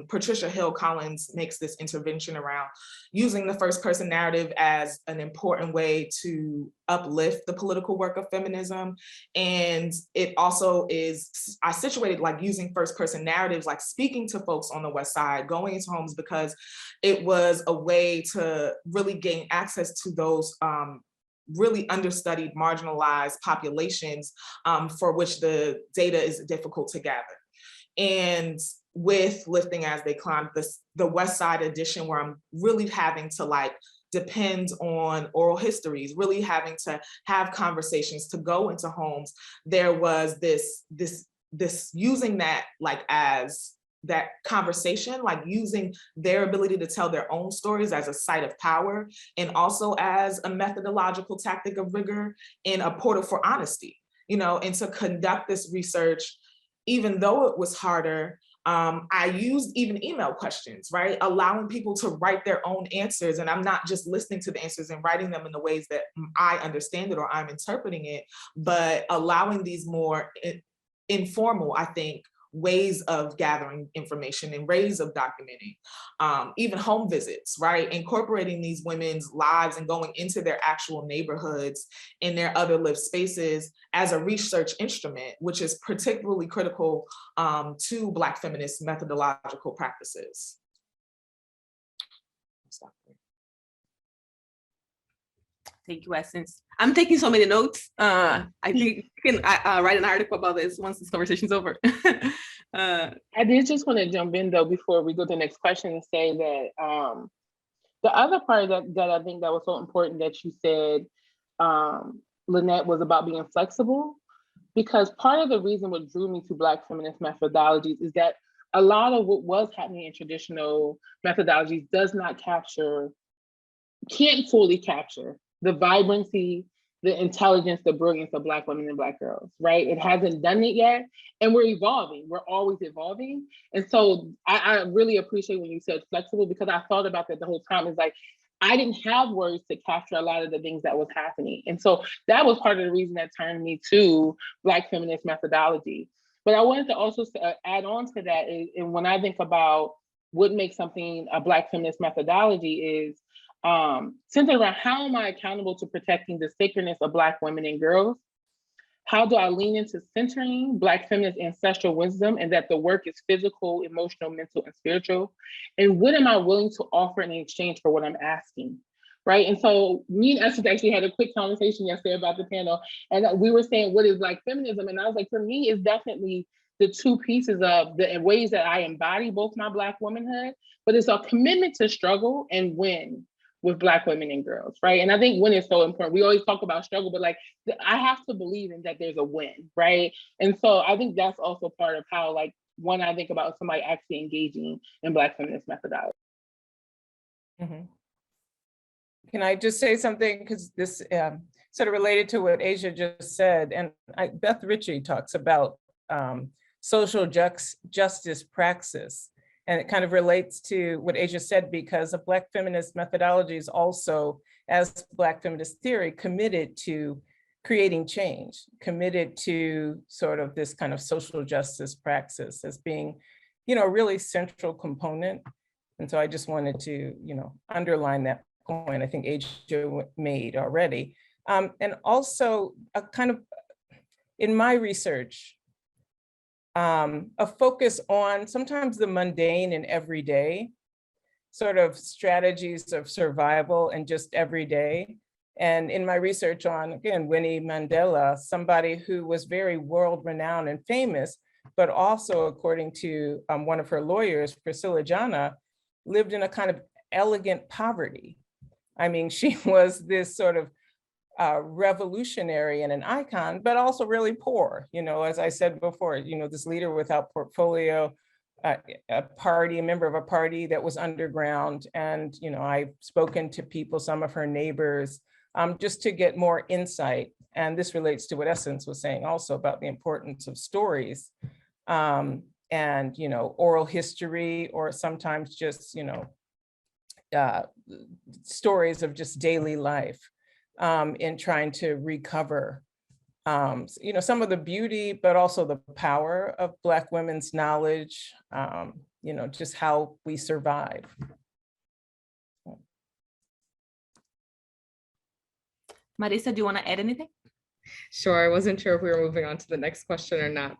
Patricia Hill Collins makes this intervention around using the first person narrative as an important way to uplift the political work of feminism. And it also is, I situated like using first person narratives, like speaking to folks on the West Side, going into homes, because it was a way to really gain access to those really understudied, marginalized populations for which the data is difficult to gather. And with Lifting as They Climb, the West Side edition, where I'm really having to like depend on oral histories, really having to have conversations, to go into homes, there was this using that like as that conversation, like using their ability to tell their own stories as a site of power, and also as a methodological tactic of rigor and a portal for honesty, and to conduct this research, even though it was harder, I used even email questions, right? Allowing people to write their own answers. And I'm not just listening to the answers and writing them in the ways that I understand it or I'm interpreting it, but allowing these more informal, I think, ways of gathering information and ways of documenting, even home visits, right? Incorporating these women's lives and going into their actual neighborhoods in their other lived spaces as a research instrument, which is particularly critical to Black feminist methodological practices. Thank you, Essence. I'm taking so many notes. I think you can write an article about this once this conversation's over. I did just want to jump in though before we go to the next question and say that the other part that I think that was so important that you said, Lynette, was about being flexible, because part of the reason what drew me to Black feminist methodologies is that a lot of what was happening in traditional methodologies can't fully capture the vibrancy, the intelligence, the brilliance of Black women and Black girls, right? It hasn't done it yet. And we're evolving, we're always evolving. And so I really appreciate when you said flexible, because I thought about that the whole time. It's like, I didn't have words to capture a lot of the things that was happening. And so that was part of the reason that turned me to Black feminist methodology. But I wanted to also add on to that, and when I think about what makes something a Black feminist methodology is, centered around how am I accountable to protecting the sacredness of Black women and girls? How do I lean into centering Black feminist ancestral wisdom and that the work is physical, emotional, mental, and spiritual? And what am I willing to offer in exchange for what I'm asking, right? And so me and Essence actually had a quick conversation yesterday about the panel, and we were saying, what is Black feminism? And I was like, for me, it's definitely the two pieces of the ways that I embody both my Black womanhood, but it's a commitment to struggle and win with Black women and girls, right? And I think win is so important. We always talk about struggle, but like I have to believe in that there's a win, right? And so I think that's also part of how, like, when I think about somebody actually engaging in Black feminist methodology. Mhm. Can I just say something? Because this sort of related to what Asia just said. And Beth Ritchie talks about social justice praxis. And it kind of relates to what Asia said, because a Black feminist methodology is also, as Black feminist theory, committed to creating change, committed to sort of this kind of social justice praxis as being, you know, a really central component. And so I just wanted to, you know, underline that point I think Asia made already. And also a kind of, in my research, a focus on sometimes the mundane and everyday sort of strategies of survival and just everyday. And in my research on, again, Winnie Mandela, somebody who was very world renowned and famous, but also according to one of her lawyers, Priscilla Jana, lived in a kind of elegant poverty. I mean, she was this sort of revolutionary and an icon, but also really poor. You know, as I said before, you know, this leader without portfolio, a member of a party that was underground. And, you know, I've spoken to people, some of her neighbors, just to get more insight. And this relates to what Essence was saying also about the importance of stories and, you know, oral history, or sometimes just, you know, stories of just daily life in trying to recover, you know, some of the beauty, but also the power of Black women's knowledge, you know, just how we survive. Marisa, do you want to add anything? Sure, I wasn't sure if we were moving on to the next question or not.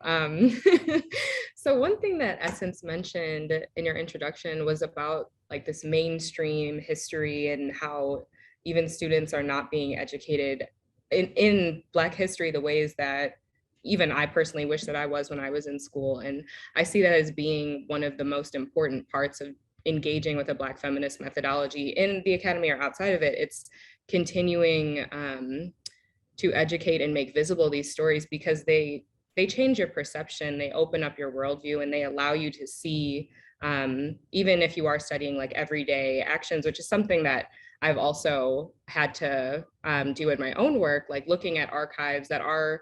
So one thing that Essence mentioned in your introduction was about like this mainstream history and how even students are not being educated in Black history the ways that even I personally wish that I was when I was in school. And I see that as being one of the most important parts of engaging with a Black feminist methodology in the academy or outside of it. It's continuing to educate and make visible these stories, because they change your perception, they open up your worldview, and they allow you to see, even if you are studying like everyday actions, which is something that I've also had to do in my own work, like looking at archives that are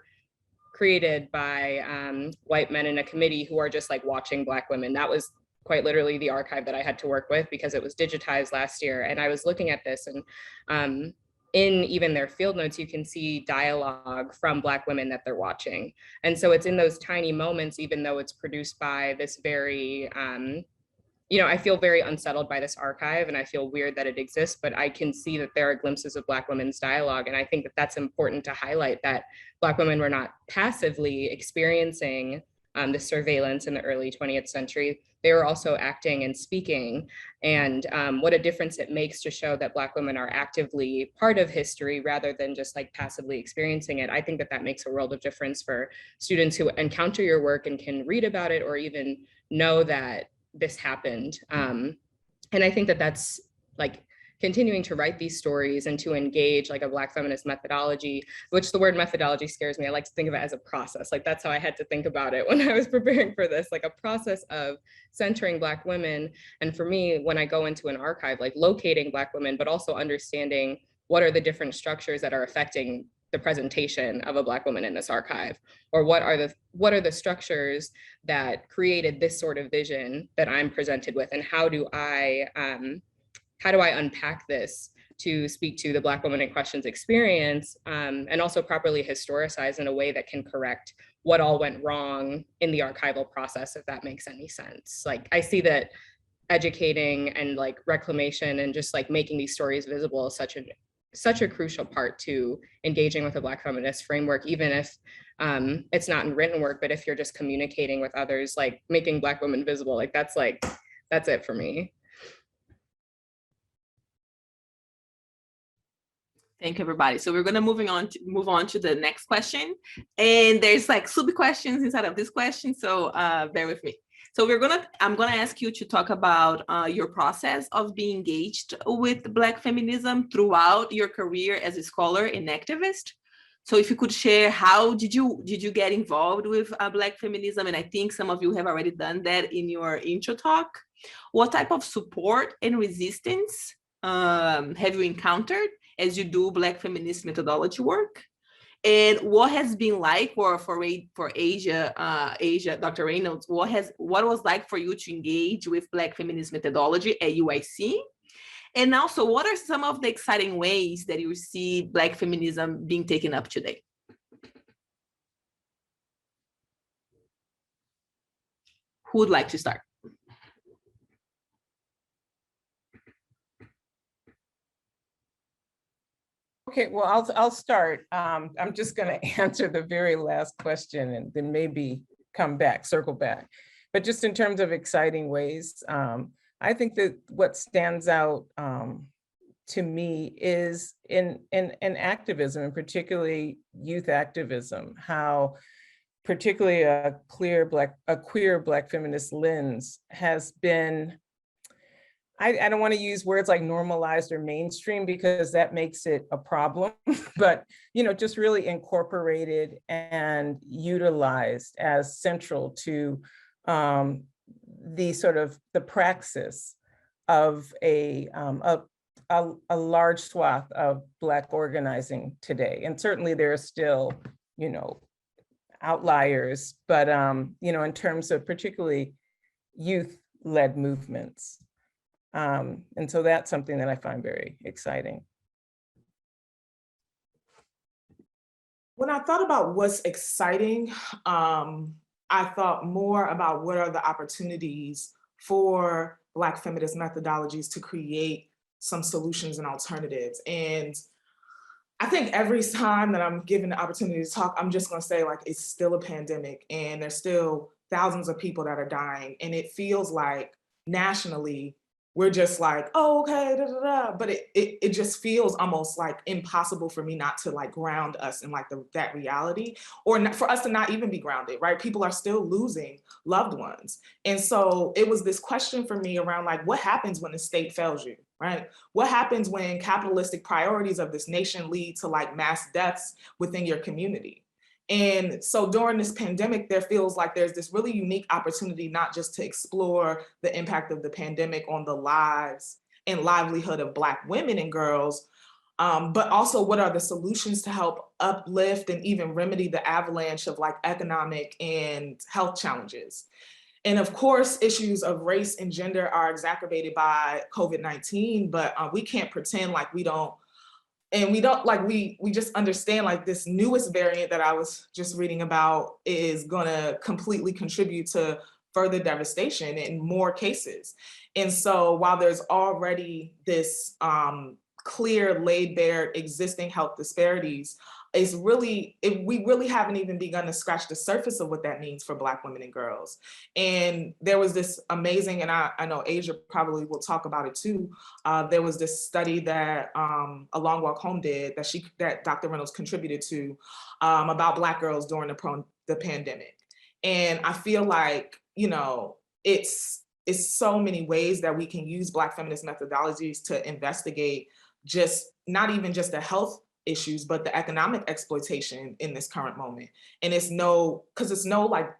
created by white men in a committee who are just like watching Black women. That was quite literally the archive that I had to work with because it was digitized last year. And I was looking at this, and in even their field notes, you can see dialogue from Black women that they're watching. And so it's in those tiny moments, even though it's produced by this very, you know, I feel very unsettled by this archive and I feel weird that it exists, but I can see that there are glimpses of Black women's dialogue. And I think that that's important to highlight, that Black women were not passively experiencing the surveillance in the early 20th century. They were also acting and speaking, and what a difference it makes to show that Black women are actively part of history rather than just like passively experiencing it. I think that that makes a world of difference for students who encounter your work and can read about it or even know that this happened. And I think that that's like continuing to write these stories and to engage like a Black feminist methodology, which the word methodology scares me. I like to think of it as a process. Like that's how I had to think about it when I was preparing for this, like a process of centering Black women. And for me, when I go into an archive, like locating Black women, but also understanding what are the different structures that are affecting the presentation of a Black woman in this archive, or what are the structures that created this sort of vision that I'm presented with, and how do I unpack this to speak to the Black woman in question's experience, and also properly historicize in a way that can correct what all went wrong in the archival process, if that makes any sense. Like I see that educating and like reclamation and just like making these stories visible is such a crucial part to engaging with a Black feminist framework, even if it's not in written work, but if you're just communicating with others, like making Black women visible, like that's it for me. Thank you, everybody. So we're gonna move on to the next question, and there's like sub questions inside of this question. So bear with me. So I'm gonna ask you to talk about your process of being engaged with Black feminism throughout your career as a scholar and activist. So if you could share, how did you get involved with Black feminism? And I think some of you have already done that in your intro talk. What type of support and resistance have you encountered as you do Black feminist methodology work? And what has been like for Asia, Dr. Reynolds, what was like for you to engage with Black feminist methodology at UIC? And also, what are some of the exciting ways that you see Black feminism being taken up today? Who would like to start? Okay, well, I'll start. I'm just going to answer the very last question and then maybe circle back. But just in terms of exciting ways, I think that what stands out to me is in activism, and particularly youth activism, how particularly a queer Black feminist lens has been, I don't want to use words like normalized or mainstream because that makes it a problem, but just really incorporated and utilized as central to the sort of the praxis of a large swath of Black organizing today. And certainly there are still, outliers, but in terms of particularly youth-led movements. And so that's something that I find very exciting. When I thought about what's exciting, I thought more about what are the opportunities for Black feminist methodologies to create some solutions and alternatives. And I think every time that I'm given the opportunity to talk, I'm just gonna say, like, it's still a pandemic and there's still thousands of people that are dying. And it feels like nationally, we're just like, oh, okay, da, da, da. But it just feels almost like impossible for me not to like ground us in like that reality, or not, for us to not even be grounded, right? People are still losing loved ones. And so it was this question for me around like, what happens when the state fails you, right? What happens when capitalistic priorities of this nation lead to like mass deaths within your community? And so during this pandemic, there feels like there's this really unique opportunity, not just to explore the impact of the pandemic on the lives and livelihood of Black women and girls, but also what are the solutions to help uplift and even remedy the avalanche of like economic and health challenges. And of course, issues of race and gender are exacerbated by COVID-19, but we can't pretend like we don't. And we don't, like, we just understand like this newest variant that I was just reading about is gonna completely contribute to further devastation in more cases. And so while there's already this clear, laid bare existing health disparities, we really haven't even begun to scratch the surface of what that means for Black women and girls. And there was this amazing, and I know Asia probably will talk about it too, there was this study that A Long Walk Home did that Dr. Reynolds contributed to about Black girls during the pandemic. And I feel like, it's so many ways that we can use Black feminist methodologies to investigate not even just the health issues, but the economic exploitation in this current moment. And it's no like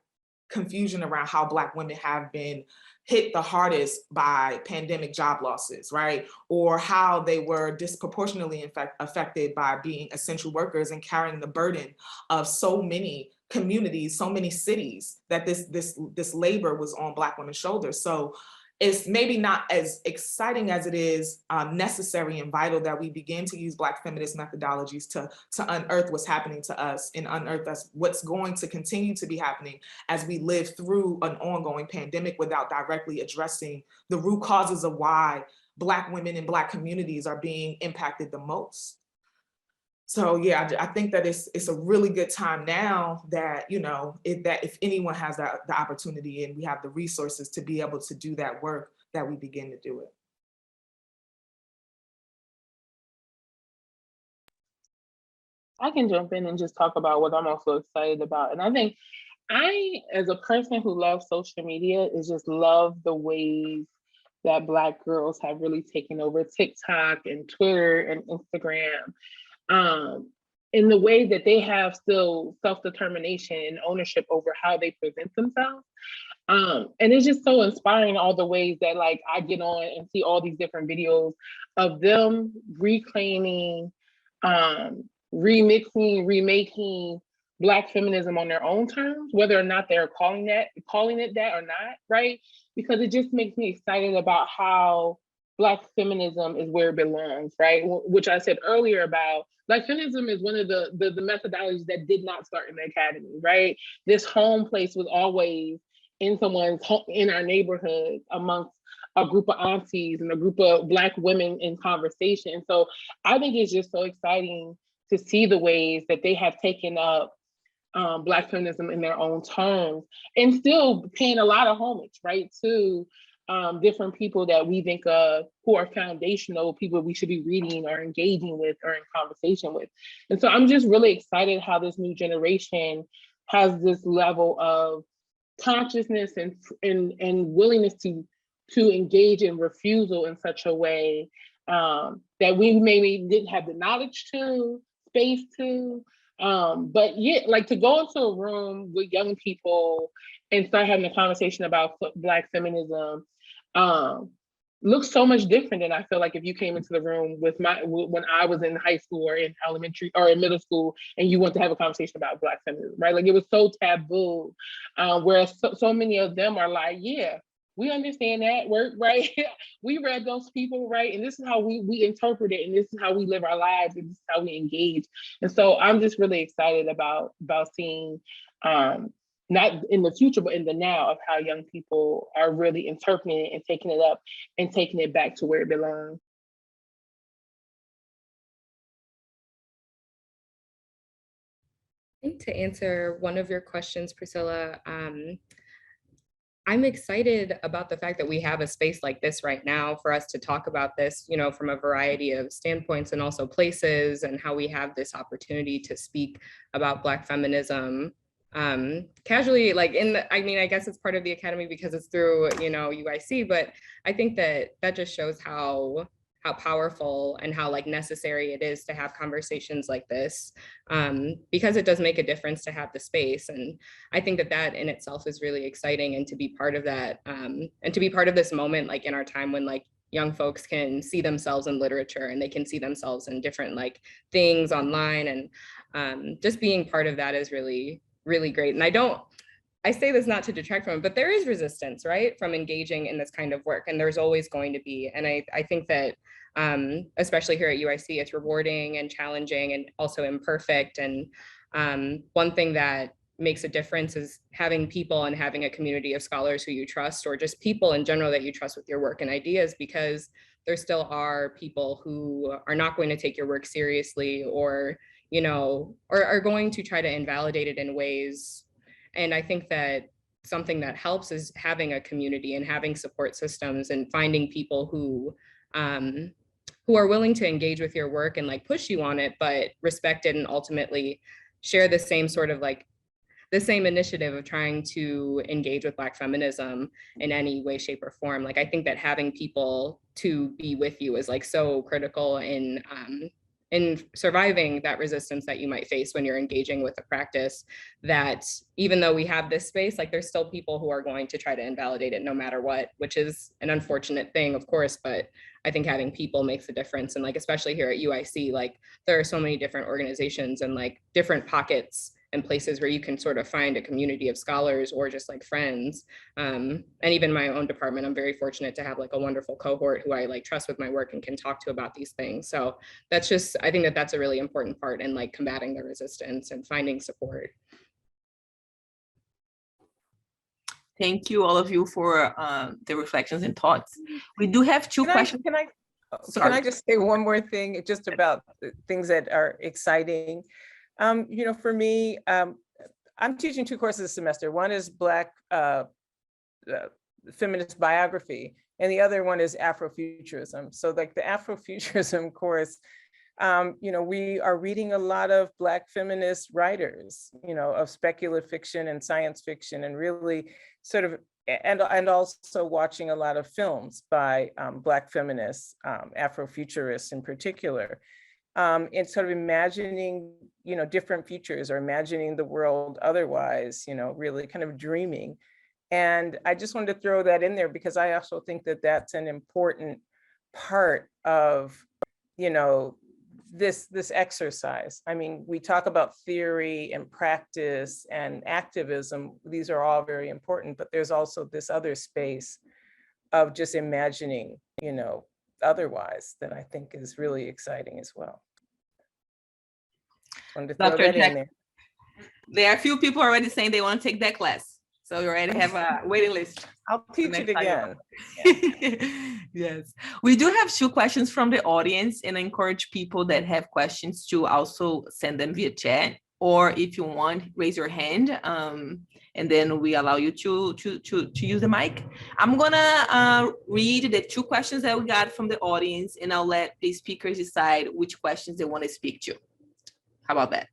confusion around how Black women have been hit the hardest by pandemic job losses, right? Or how they were disproportionately affected by being essential workers and carrying the burden of so many communities, so many cities, that this labor was on Black women's shoulders. So it's maybe not as exciting as it is necessary and vital that we begin to use Black feminist methodologies to unearth what's happening to us and unearth what's going to continue to be happening as we live through an ongoing pandemic without directly addressing the root causes of why Black women and Black communities are being impacted the most. So yeah, I think that it's a really good time now that, if anyone has the opportunity and we have the resources to be able to do that work, that we begin to do it. I can jump in and just talk about what I'm also excited about. And I think as a person who loves social media, is just love the ways that Black girls have really taken over TikTok and Twitter and Instagram, in the way that they have still self-determination and ownership over how they present themselves. And it's just so inspiring, all the ways that like I get on and see all these different videos of them reclaiming, remixing, remaking Black feminism on their own terms, whether or not they're calling it that or not, right? Because it just makes me excited about how Black feminism is where it belongs, right? Which I said earlier about Black feminism is one of the methodologies that did not start in the academy, right? This home place was always in someone's home, in our neighborhood, amongst a group of aunties and a group of Black women in conversation. So I think it's just so exciting to see the ways that they have taken up Black feminism in their own terms, and still paying a lot of homage, right, to different people that we think of who are foundational, people we should be reading or engaging with or in conversation with. And so I'm just really excited how this new generation has this level of consciousness and willingness to engage in refusal in such a way that we maybe didn't have the knowledge to, space to, but yeah, like to go into a room with young people and start having a conversation about Black feminism looks so much different than I feel like if you came into the room with when I was in high school or in elementary or in middle school and you want to have a conversation about Black feminism, right? Like it was so taboo, whereas so many of them are like, yeah, we understand that work, right? We read those people, right? And this is how we interpret it, and this is how we live our lives, and this is how we engage. And so I'm just really excited about seeing, not in the future, but in the now, of how young people are really interpreting it and taking it up and taking it back to where it belongs. I think to answer one of your questions, Priscilla, I'm excited about the fact that we have a space like this right now for us to talk about this, you know, from a variety of standpoints and also places, and how we have this opportunity to speak about Black feminism casually, like I guess it's part of the Academy because it's through, you know, UIC, but I think that just shows how powerful and how like necessary it is to have conversations like this, because it does make a difference to have the space. And I think that in itself is really exciting, and to be part of that, and to be part of this moment, like in our time when like young folks can see themselves in literature and they can see themselves in different like things online, and just being part of that is really, really great. And I say this not to detract from it, but there is resistance, right, from engaging in this kind of work, and there's always going to be. And I think that especially here at UIC, it's rewarding and challenging and also imperfect. And one thing that makes a difference is having people and having a community of scholars who you trust, or just people in general that you trust with your work and ideas, because there still are people who are not going to take your work seriously, or, you know, or are going to try to invalidate it in ways. And I think that something that helps is having a community and having support systems and finding people who are willing to engage with your work and like push you on it, but respect it and ultimately share the same sort of like the same initiative of trying to engage with Black feminism in any way, shape, or form. Like I think that having people to be with you is like so critical in surviving that resistance that you might face when you're engaging with a practice, that even though we have this space, like there's still people who are going to try to invalidate it no matter what, which is an unfortunate thing, of course, but I think having people makes a difference. And like, especially here at UIC, like there are so many different organizations and like different pockets and places where you can sort of find a community of scholars or just like friends. And even my own department, I'm very fortunate to have like a wonderful cohort who I like trust with my work and can talk to about these things. So that's just, I think that that's a really important part in like combating the resistance and finding support. Thank you, all of you, for the reflections and thoughts. We do have two questions. Can I just say one more thing just about the things that are exciting? You know, for me, I'm teaching 2 courses a semester. One is Black feminist biography, and the other one is Afrofuturism. So like the Afrofuturism course, We are reading a lot of Black feminist writers, of speculative fiction and science fiction, and really sort of, and also watching a lot of films by Black feminists, Afrofuturists in particular, and sort of imagining, different futures, or imagining the world otherwise, really kind of dreaming. And I just wanted to throw that in there because I also think that that's an important part of, this exercise. I mean, we talk about theory and practice and activism. These are all very important, but there's also this other space of just imagining, otherwise, that I think is really exciting as well. Wanted to throw Dr. that in Jack, there. there are a few people already saying they want to take that class. So you already have a waiting list. I'll teach it again. Yes, we do have 2 questions from the audience, and I encourage people that have questions to also send them via chat, or if you want, raise your hand, and then we allow you to use the mic. I'm gonna read the 2 questions that we got from the audience, and I'll let the speakers decide which questions they want to speak to. How about that?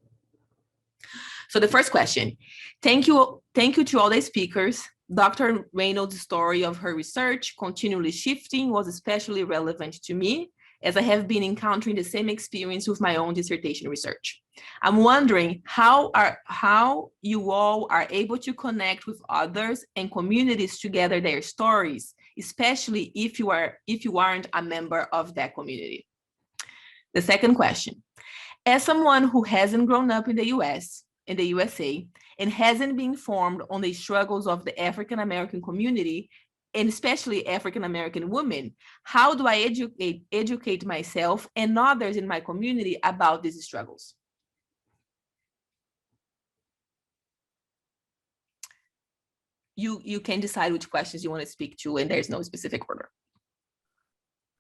So the first question, thank you to all the speakers. Dr. Reynolds' story of her research continually shifting was especially relevant to me, as I have been encountering the same experience with my own dissertation research. I'm wondering how you all are able to connect with others and communities to gather their stories, especially if you aren't a member of that community. The second question, as someone who hasn't grown up in the USA, and hasn't been informed on the struggles of the African-American community, and especially African-American women, how do I educate myself and others in my community about these struggles? You can decide which questions you want to speak to, and there's no specific order.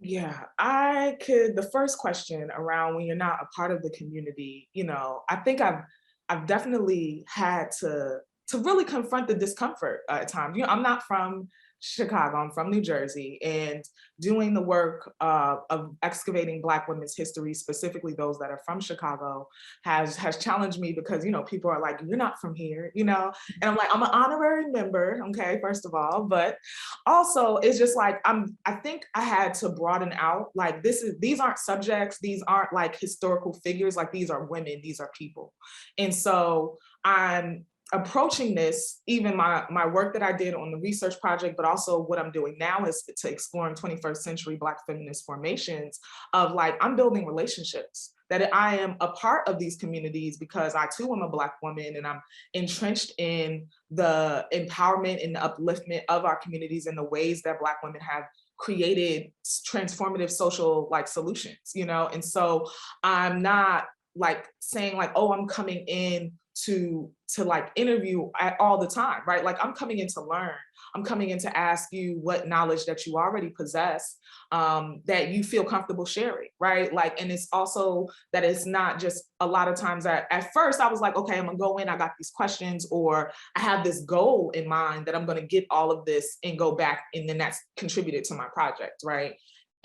Yeah, the first question around when you're not a part of the community, I think I've definitely had to really confront the discomfort at times. I'm not from Chicago, I'm from New Jersey, and doing the work of excavating Black women's history, specifically those that are from Chicago, has challenged me because, people are like, you're not from here, and I'm like, I'm an honorary member, okay, first of all, but also it's just like, I think I had to broaden out, like, these aren't subjects, these aren't like historical figures, like these are women, these are people. And so I'm approaching this, even my work that I did on the research project, but also what I'm doing now is to exploring 21st century Black feminist formations of like, I'm building relationships, that I am a part of these communities because I too am a Black woman, and I'm entrenched in the empowerment and the upliftment of our communities in the ways that Black women have created transformative social solutions, and so I'm not like saying like, oh, I'm coming in to like interview all the time, right? Like, I'm coming in to learn. I'm coming in to ask you what knowledge that you already possess, that you feel comfortable sharing, right? Like, and it's also that it's not just a lot of times at first I was like, okay, I'm gonna go in, I got these questions, or I have this goal in mind that I'm gonna get all of this and go back, and then that's contributed to my project, right?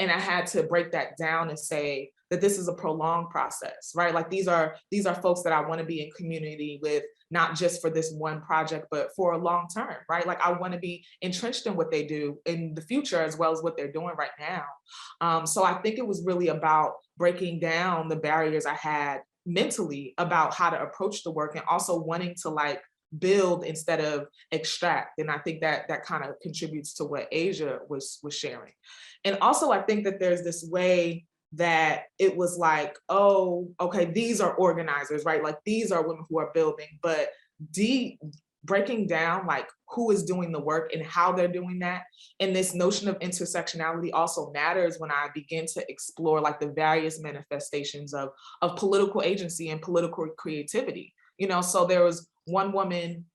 And I had to break that down and say that this is a prolonged process, right? Like, these are folks that I want to be in community with, not just for this one project, but for a long term, right? Like, I want to be entrenched in what they do in the future, as well as what they're doing right now. So I think it was really about breaking down the barriers I had mentally about how to approach the work, and also wanting to like build instead of extract. And I think that kind of contributes to what Asia was sharing. And also, I think that there's this way that it was like, oh, okay, these are organizers, right? Like, these are women who are building, but breaking down like who is doing the work and how they're doing that. And this notion of intersectionality also matters when I begin to explore like the various manifestations of political agency and political creativity. So there was one woman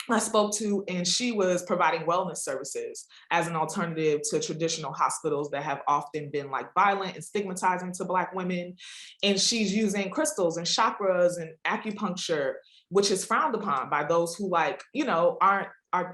I spoke to, and she was providing wellness services as an alternative to traditional hospitals that have often been like violent and stigmatizing to Black women. And she's using crystals and chakras and acupuncture, which is frowned upon by those who like, aren't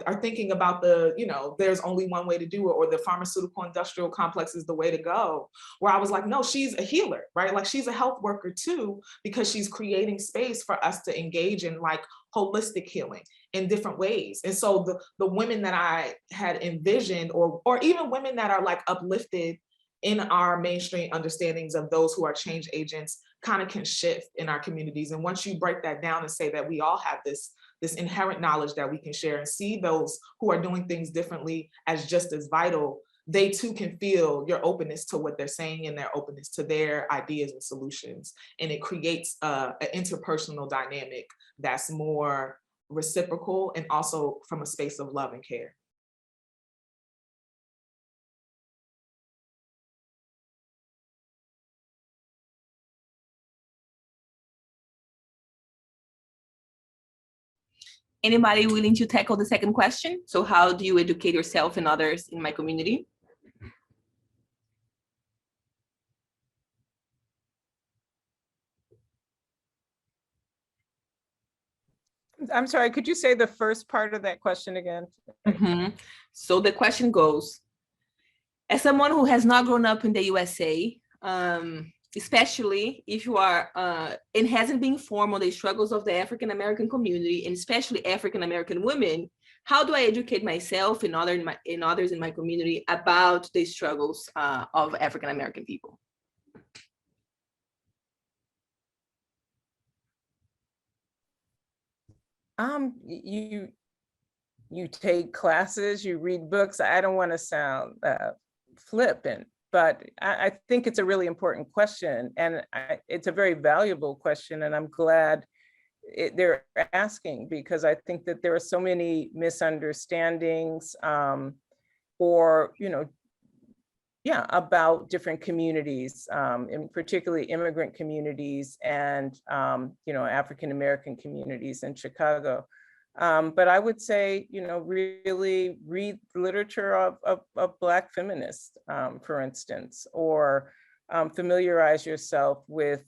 are thinking about the, there's only one way to do it, or the pharmaceutical industrial complex is the way to go. Where I was like, no, she's a healer, right? Like she's a health worker too, because she's creating space for us to engage in like holistic healing in different ways. And so the women that I had envisioned, or even women that are like uplifted in our mainstream understandings of those who are change agents, kind of can shift in our communities. And once you break that down and say that we all have this inherent knowledge that we can share, and see those who are doing things differently as just as vital, they too can feel your openness to what they're saying and their openness to their ideas and solutions. And it creates an interpersonal dynamic that's more reciprocal and also from a space of love and care. Anybody willing to tackle the second question? So how do you educate yourself and others in my community? I'm sorry, could you say the first part of that question again? So the question goes, as someone who has not grown up in the USA, especially if you are, and hasn't been informed on the struggles of the African-American community, and especially African-American women, how do I educate myself and others in my community about the struggles of African-American people? You take classes, you read books. I don't want to sound flippant, but I think it's a really important question, and it's a very valuable question, and I'm glad they're asking, because I think that there are so many misunderstandings or, about different communities, and particularly immigrant communities and, African-American communities in Chicago. But I would say, really read literature of Black feminists, for instance, or familiarize yourself with,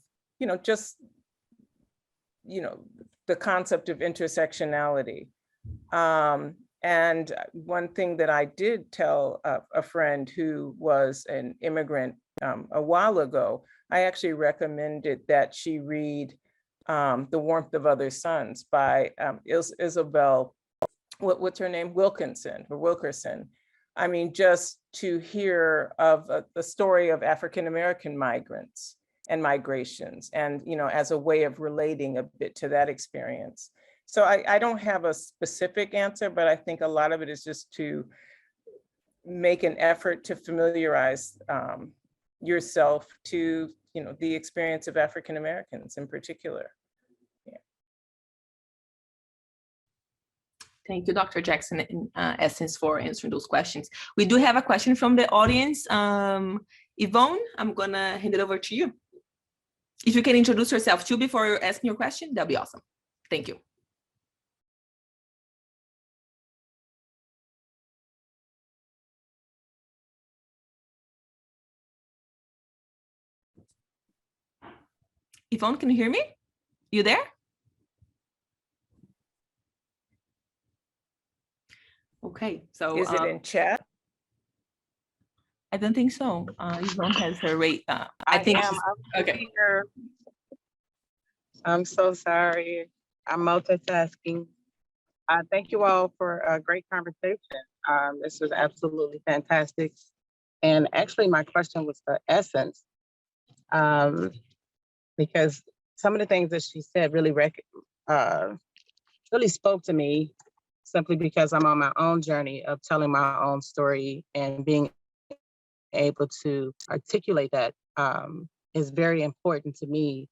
the concept of intersectionality. And one thing that I did tell a friend who was an immigrant a while ago, I actually recommended that she read The Warmth of Other Suns by Isabel, what's her name? Wilkerson. I mean, just to hear of the story of African-American migrants and migrations, and, as a way of relating a bit to that experience. So I don't have a specific answer, but I think a lot of it is just to make an effort to familiarize yourself to, the experience of African-Americans in particular. Yeah. Thank you, Dr. Jackson and Essence, for answering those questions. We do have a question from the audience. Yvonne, I'm gonna hand it over to you. If you can introduce yourself too before you're asking your question, that'd be awesome. Thank you. Yvonne, can you hear me? You there? Okay, so is it in chat? I don't think so. Yvonne has her rate. I think am. okay. Here. I'm so sorry. I'm multitasking. Thank you all for a great conversation. This was absolutely fantastic. And actually, my question was for Essence, because some of the things that she said really spoke to me, simply because I'm on my own journey of telling my own story, and being able to articulate that is very important to me.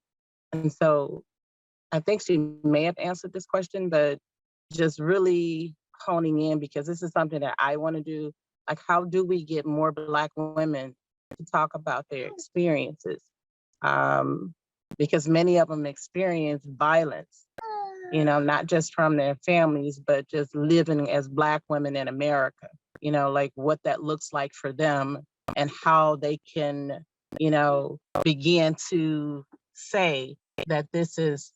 And so I think she may have answered this question, but just really honing in, because this is something that I want to do. Like, how do we get more Black women to talk about their experiences? Because many of them experience violence, not just from their families, but just living as Black women in America, like what that looks like for them, and how they can, begin to say that this is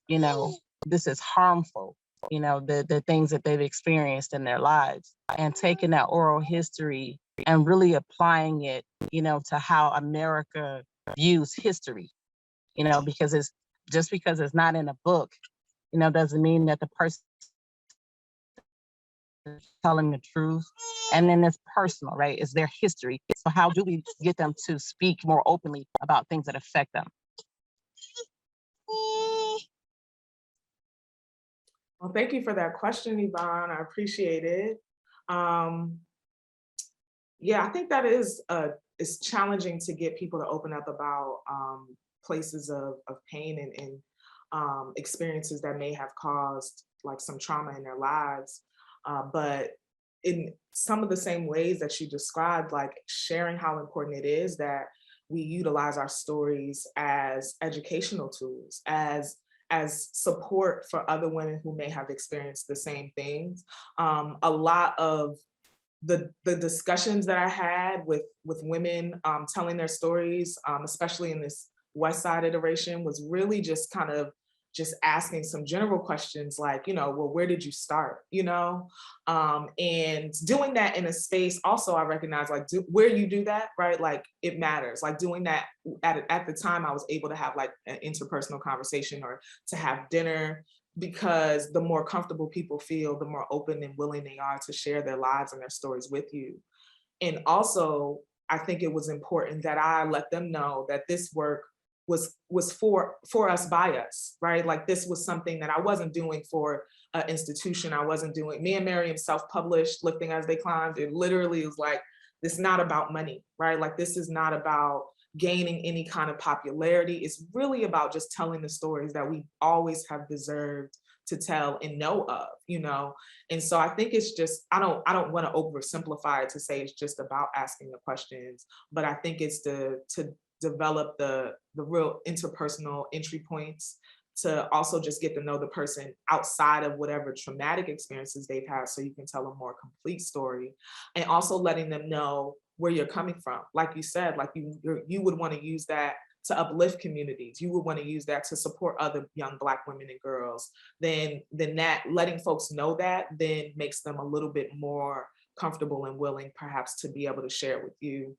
harmful, you know, the things that they've experienced in their lives, and taking that oral history and really applying it, you know, to how America views history, you know, because it's just because it's not in a book, you know, doesn't mean that the person is telling the truth. And then it's personal, right? It's their history. So how do we get them to speak more openly about things that affect them? Well, thank you for that question, Yvonne. I appreciate it. Yeah, I think that it's challenging to get people to open up about places of pain and experiences that may have caused like some trauma in their lives. But in some of the same ways that you described, like sharing how important it is that we utilize our stories as educational tools, as support for other women who may have experienced the same things. A lot of the discussions that I had with women telling their stories, especially in this West Side iteration, was really just kind of just asking some general questions like, you know, well, where did you start, you know? And doing that in a space also, I recognize like where you do that, right? Like it matters, like doing that at the time I was able to have like an interpersonal conversation or to have dinner, because the more comfortable people feel, the more open and willing they are to share their lives and their stories with you. And also, I think it was important that I let them know that this work was for us by us, right? Like this was something that I wasn't doing for an institution. I wasn't doing, me and Miriam self-published Lifting as They Climbed. It literally was like, this is not about money, right? Like this is not about gaining any kind of popularity. It's really about just telling the stories that we always have deserved to tell and know of, you know? And so I think it's just, I don't want to oversimplify it to say it's just about asking the questions, but I think it's to develop the real interpersonal entry points to also just get to know the person outside of whatever traumatic experiences they've had, so you can tell a more complete story, and also letting them know where you're coming from. Like you said, like you would want to use that to uplift communities. You would want to use that to support other young Black women and girls. Then that, letting folks know that then makes them a little bit more comfortable and willing perhaps to be able to share with you.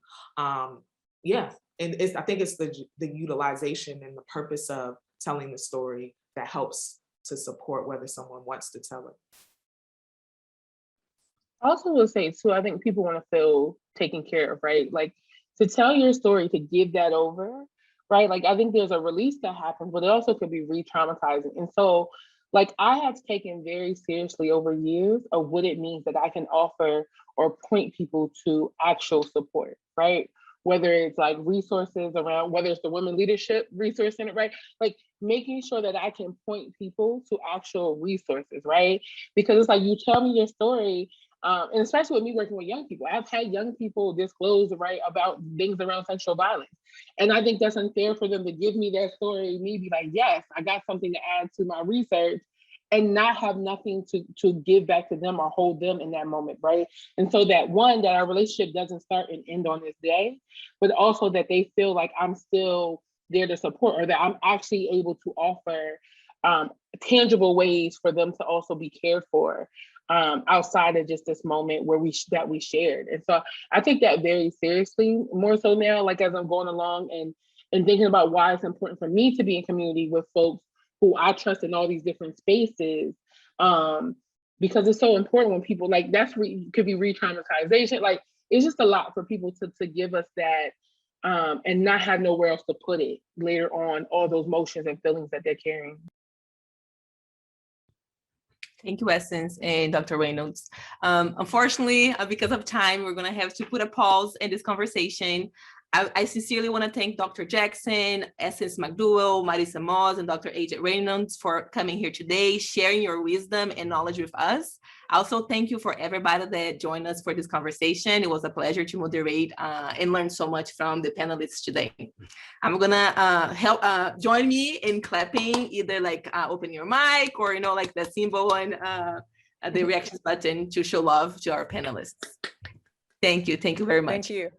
Yeah, and I think it's the utilization and the purpose of telling the story that helps to support whether someone wants to tell it. I also will say too, I think people want to feel taken care of, right? Like to tell your story, to give that over, right? Like I think there's a release that happens, but it also could be re-traumatizing. And so like I have taken very seriously over years of what it means that I can offer or point people to actual support, right? Whether it's like resources around, whether it's the Women Leadership Resource Center, right? Like making sure that I can point people to actual resources, right? Because it's like you tell me your story, and especially with me working with young people, I've had young people disclose, right, about things around sexual violence. And I think that's unfair for them to give me their story, me be like, yes, I got something to add to my research, and not have nothing to give back to them or hold them in that moment, right? And so that one, that our relationship doesn't start and end on this day, but also that they feel like I'm still there to support, or that I'm actually able to offer tangible ways for them to also be cared for outside of just this moment where we shared. And so I take that very seriously, more so now, like as I'm going along and thinking about why it's important for me to be in community with folks who I trust in all these different spaces, because it's so important when people, like could be re-traumatization, like it's just a lot for people to give us that and not have nowhere else to put it later on, all those emotions and feelings that they're carrying. Thank you, Essence and Dr. Reynolds. Unfortunately, because of time, we're going to have to put a pause in this conversation. I sincerely want to thank Dr. Jackson, Essence McDowell, Marisa Moss, and Dr. AJ Reynolds for coming here today, sharing your wisdom and knowledge with us. Also, thank you for everybody that joined us for this conversation. It was a pleasure to moderate and learn so much from the panelists today. I'm gonna join me in clapping, either like open your mic or, like the symbol on the reactions button to show love to our panelists. Thank you very much. Thank you.